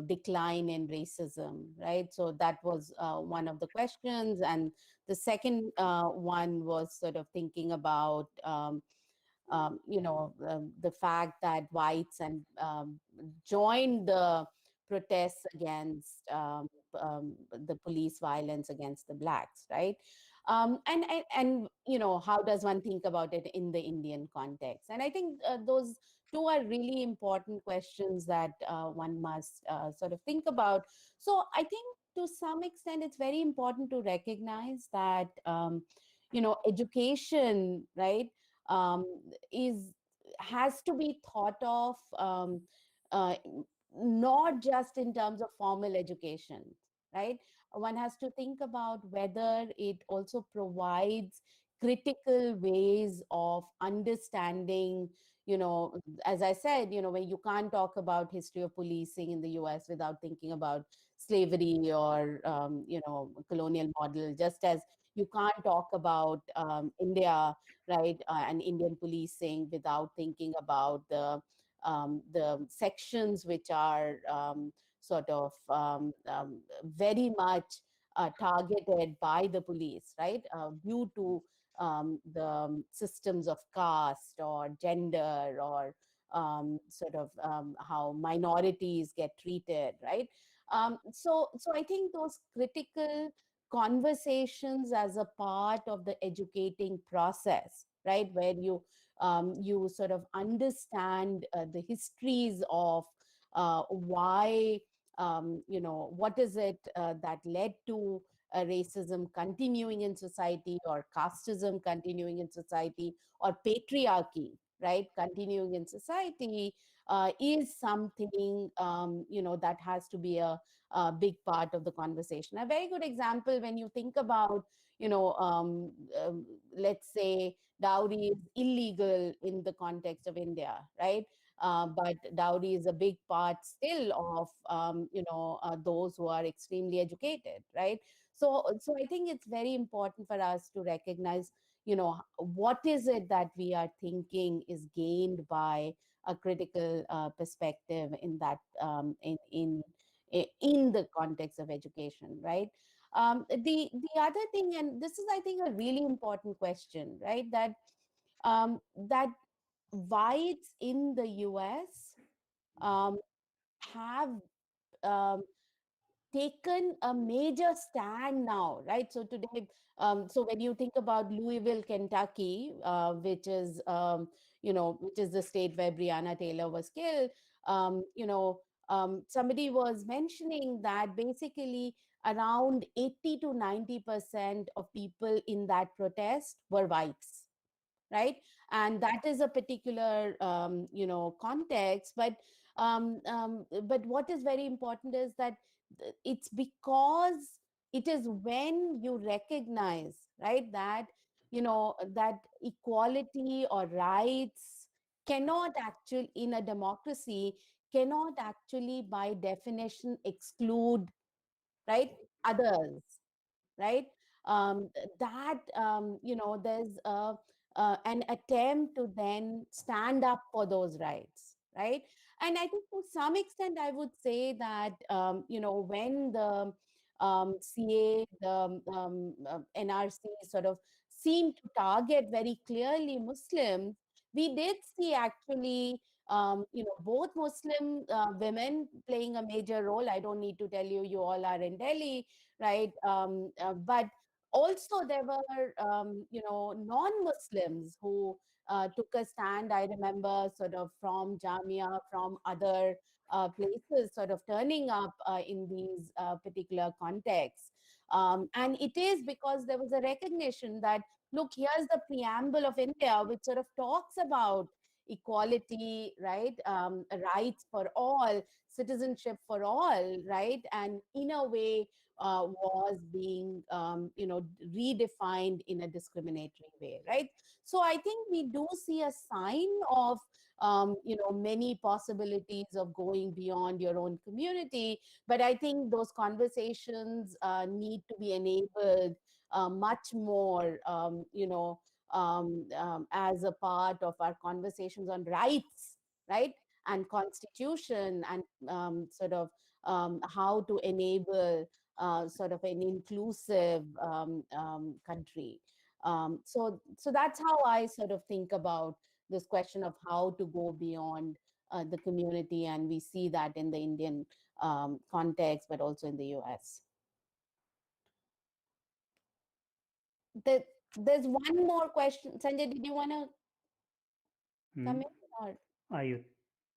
decline in racism, right? So that was one of the questions. And the second one was sort of thinking about, the fact that whites and joined the protests against the police violence against the blacks, right? And how does one think about it in the Indian context? And I think those two are really important questions that one must sort of think about. So I think to some extent it's very important to recognize that education, right, um, is has to be thought of uh, not just in terms of formal education, right? One has to think about whether it also provides critical ways of understanding, as I said, when you can't talk about history of policing in the US without thinking about slavery or colonial model, just as you can't talk about India, right, and Indian policing without thinking about the sections which are sort of very much targeted by the police, right, due to the systems of caste or gender or sort of how minorities get treated, right? So I think those critical conversations as a part of the educating process, right, where you sort of understand the histories of why, what is it that led to racism continuing in society, or casteism continuing in society, or patriarchy, right, continuing in society, is something that has to be a big part of the conversation. A very good example, when you think about, let's say dowry is illegal in the context of India, right? But dowry is a big part still of those who are extremely educated, right? So I think it's very important for us to recognize, what is it that we are thinking is gained by a critical perspective in that in the context of education, right? The other thing, and this is, I think, a really important question, right? That whites in the US um, have um, taken a major stand now, right? So today, so when you think about Louisville, Kentucky, which is the state where Breonna Taylor was killed, somebody was mentioning that basically around 80 to 90% of people in that protest were whites, right? And that is a particular context, but what is very important is that it's because it is when you recognize, right, that that equality or rights cannot actually, in a democracy, cannot actually by definition exclude, right, others, right? That there's an attempt to then stand up for those rights, right? And I think to some extent I would say that when the CA, the NRC sort of seemed to target very clearly Muslims, we did see actually both Muslim women playing a major role. I don't need to tell you, you all are in Delhi, right? But also there were non-Muslims who took a stand. I remember sort of from Jamia, from other places, sort of turning up in these particular contexts. And it is because there was a recognition that, look, here's the preamble of India, which sort of talks about equality, right? Rights for all, citizenship for all, right? And in a way, was being, redefined in a discriminatory way, right? So I think we do see a sign of, many possibilities of going beyond your own community. But I think those conversations need to be enabled much more, as a part of our conversations on rights, right? And constitution, and how to enable sort of an inclusive country. So that's how I sort of think about this question of how to go beyond the community, and we see that in the Indian context, but also in the US. There's one more question. Sanjay, did you want to come in? Or? Are you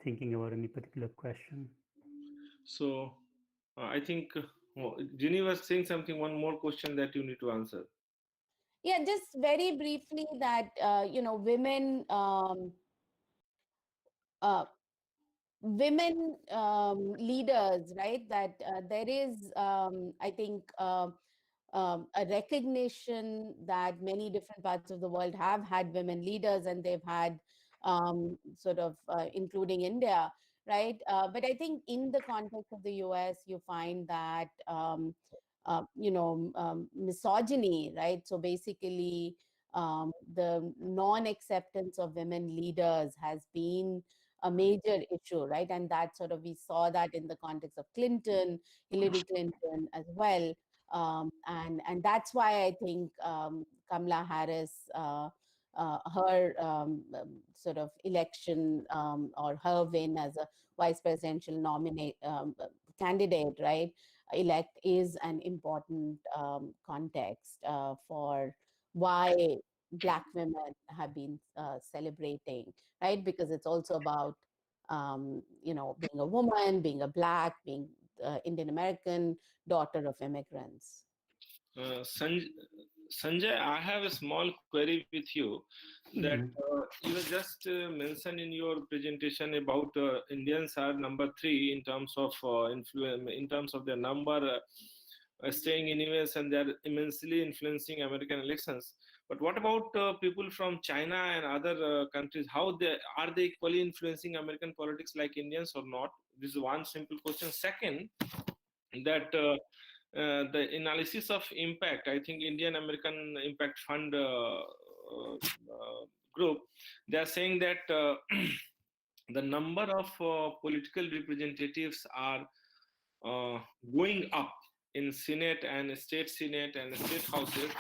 thinking about any particular question? So I think Jinee was saying something, one more question that you need to answer. Yeah, just very briefly that, women, women leaders, right? That there is, I think, a recognition that many different parts of the world have had women leaders, and they've had including India, right? But I think in the context of the US, you find that, misogyny, right? So basically, the non-acceptance of women leaders has been a major issue, right? And that sort of, we saw that in the context of Hillary Clinton as well. And that's why I think Kamala Harris, her sort of election, or her win as a vice presidential candidate, right, elect, is an important context for why Black women have been celebrating, right? Because it's also about, being a woman, being a Black, being Indian American, daughter of immigrants. Sanjay, I have a small query with you that you just mentioned in your presentation about Indians are number 3 in terms of influence, in terms of their number staying in US, and they're immensely influencing American elections. But what about people from China and other countries? How are they equally influencing American politics like Indians or not? This is one simple question. Second, that the analysis of impact, I think Indian American Impact Fund group, they are saying that the number of political representatives are going up in Senate and state Senate and state houses.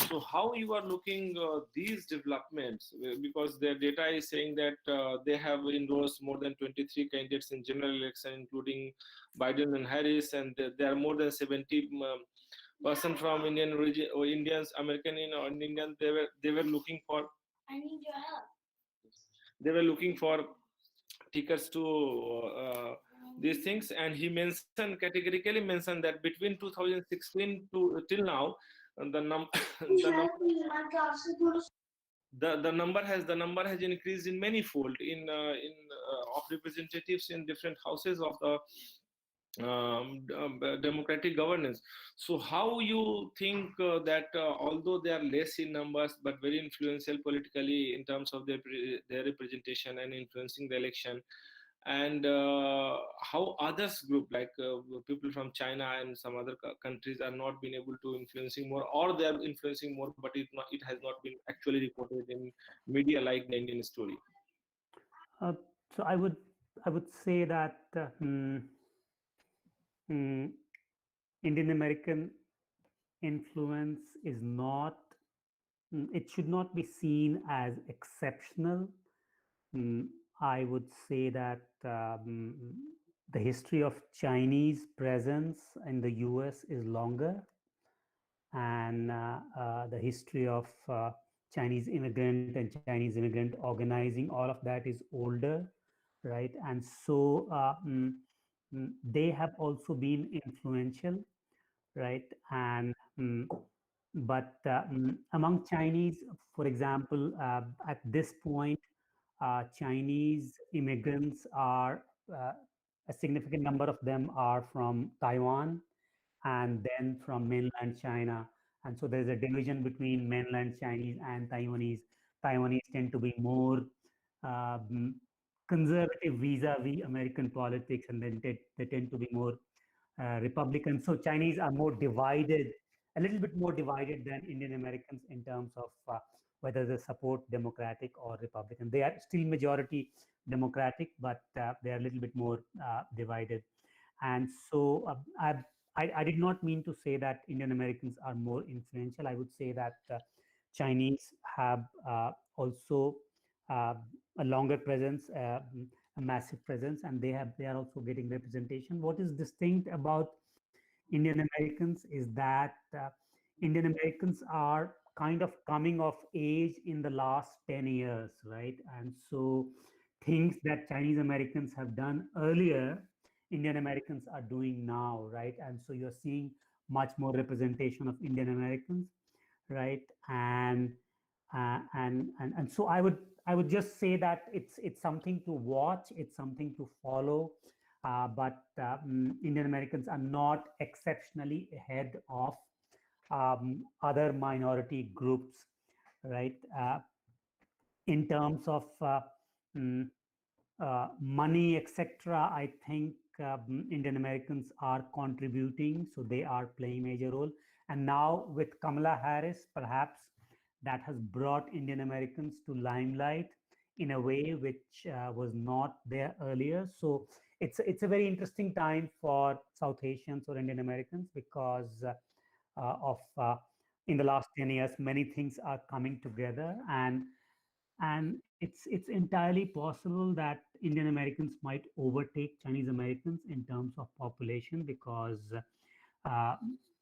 So how you are looking these developments? Because their data is saying that they have endorsed more than 23 candidates in general election, including Biden and Harris, and there are more than 70 person from Indian origin, or Indians, American or Indian. They were looking for. I need your help. They were looking for tickets to these things, and he categorically mentioned that between 2016 to till now, the number has increased in many fold of representatives in different houses of the democratic governance. So how you think that although they are less in numbers but very influential politically in terms of their representation and influencing the election, and how others group like people from China and some other countries are not being able to influencing more, or they are influencing more, but it has not been actually reported in media like the Indian story? So I would say that Indian American influence is not, it should not be seen as exceptional. I would say that the history of Chinese presence in the US is longer, and the history of Chinese immigrant and Chinese immigrant organizing, all of that is older, right? And so they have also been influential, right? And but among Chinese, for example, at this point, Chinese immigrants are a significant number of them are from Taiwan and then from mainland China. And so there's a division between mainland Chinese and Taiwanese. Taiwanese tend to be more um, conservative vis-a-vis American politics, and then they tend to be more Republican. So Chinese are more divided, a little bit more divided than Indian Americans in terms of whether they support Democratic or Republican. They are still majority Democratic, but they are a little bit more divided. And so I did not mean to say that Indian Americans are more influential. I would say that Chinese have also uh, a longer presence, a massive presence, and they are also getting representation. What is distinct about Indian Americans is that Indian Americans are kind of coming of age in the last 10 years, right? And so things that Chinese Americans have done earlier, Indian Americans are doing now, right? And so you're seeing much more representation of Indian Americans, right? And so I would just say that it's something to watch, it's something to follow, but Indian Americans are not exceptionally ahead of other minority groups, right? In terms of mm, money, etc., I think Indian Americans are contributing, so they are playing a major role. And now with Kamala Harris, perhaps that has brought Indian Americans to limelight in a way which was not there earlier. So it's a very interesting time for South Asians or Indian Americans because of in the last 10 years, many things are coming together, and it's entirely possible that Indian Americans might overtake Chinese Americans in terms of population because uh,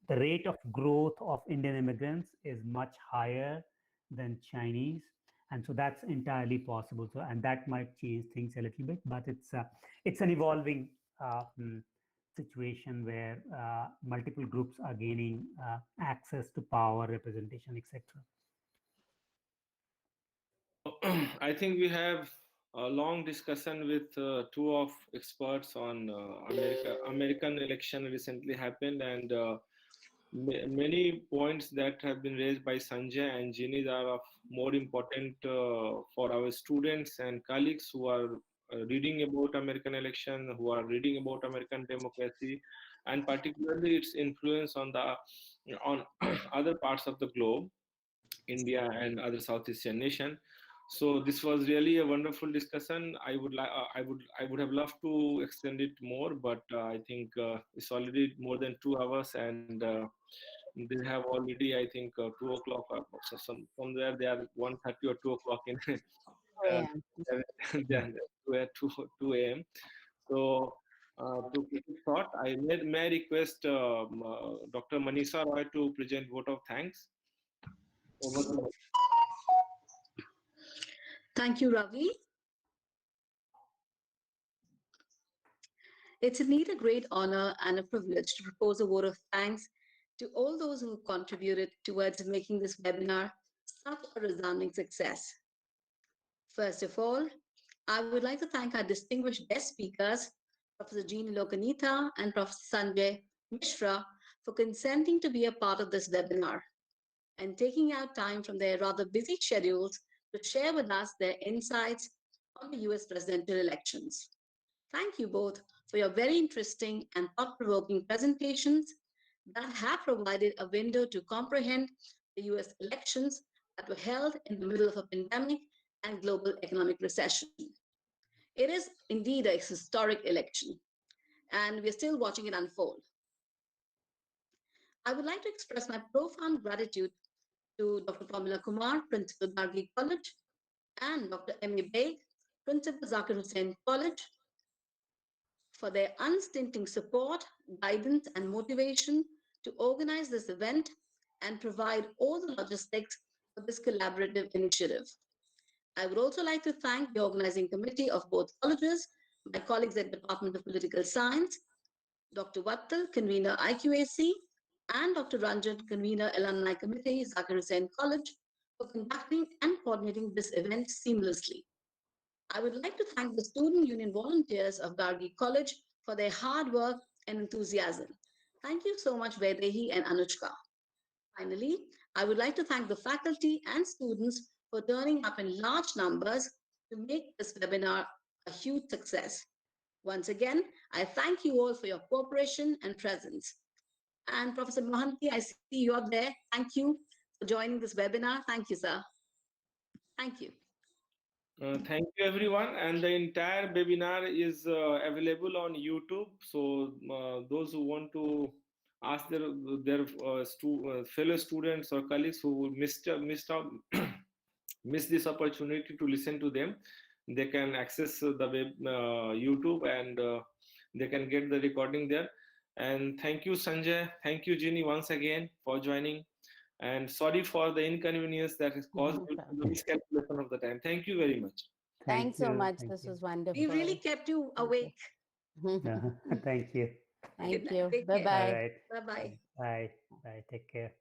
the rate of growth of Indian immigrants is much higher than Chinese, and so that's entirely possible. So, and that might change things a little bit, but it's an evolving situation where multiple groups are gaining access to power, representation, etc. I think we have a long discussion with two of experts on American election recently happened, and many points that have been raised by Sanjay and Jinee are of more important for our students and colleagues who are reading about American election, who are reading about American democracy, and particularly its influence on other parts of the globe, India and other South Asian nation. So this was really a wonderful discussion. I would have loved to extend it more, but I think it's already more than 2 hours, and they have already, I think, 2 o'clock, or so from there they are 1:30 or 2 o'clock in uh, they are 2 a.m. So to keep it short, may I request Dr. Manisha Roy to present vote of thanks. Over to you. Thank you, Ravi. It's indeed a great honor and a privilege to propose a vote of thanks to all those who contributed towards making this webinar such a resounding success. First of all, I would like to thank our distinguished guest speakers, Professor Jinee Lokaneeta and Professor Sangay Mishra, for consenting to be a part of this webinar and taking out time from their rather busy schedules to share with us their insights on the US presidential elections. Thank you both for your very interesting and thought-provoking presentations that have provided a window to comprehend the US elections that were held in the middle of a pandemic and global economic recession. It is indeed a historic election, and we're still watching it unfold. I would like to express my profound gratitude to Dr. Pramila Kumar, Principal Gargi College, and Dr. M.A. Baig, Principal Zakir Husain College, for their unstinting support, guidance, and motivation to organize this event and provide all the logistics for this collaborative initiative. I would also like to thank the organizing committee of both colleges, my colleagues at Department of Political Science, Dr. Wattal, convener IQAC, and Dr. Ranjan, convener Alumni Committee, Zakir Husain College, for conducting and coordinating this event seamlessly. I would like to thank the student union volunteers of Gargi College for their hard work and enthusiasm. Thank you so much, Vaidehi and Anushka. Finally, I would like to thank the faculty and students for turning up in large numbers to make this webinar a huge success. Once again, I thank you all for your cooperation and presence. And Professor Mohanty, I see you up there. Thank you for joining this webinar. Thank you, sir. Thank you. Thank you, everyone. And the entire webinar is available on YouTube. So those who want to ask their fellow students or colleagues who missed this opportunity to listen to them, they can access the web YouTube, and they can get the recording there. And thank you, Sanjay. Thank you, Jinee, once again for joining. And sorry for the inconvenience that is caused due to the miscalculation of the time. Thank you very much. Thanks so much. This was wonderful. We really kept you awake. Yeah. Thank you. Thank Good you. night. Take Bye care. bye. All right. Bye-bye. Bye. Bye. Take care.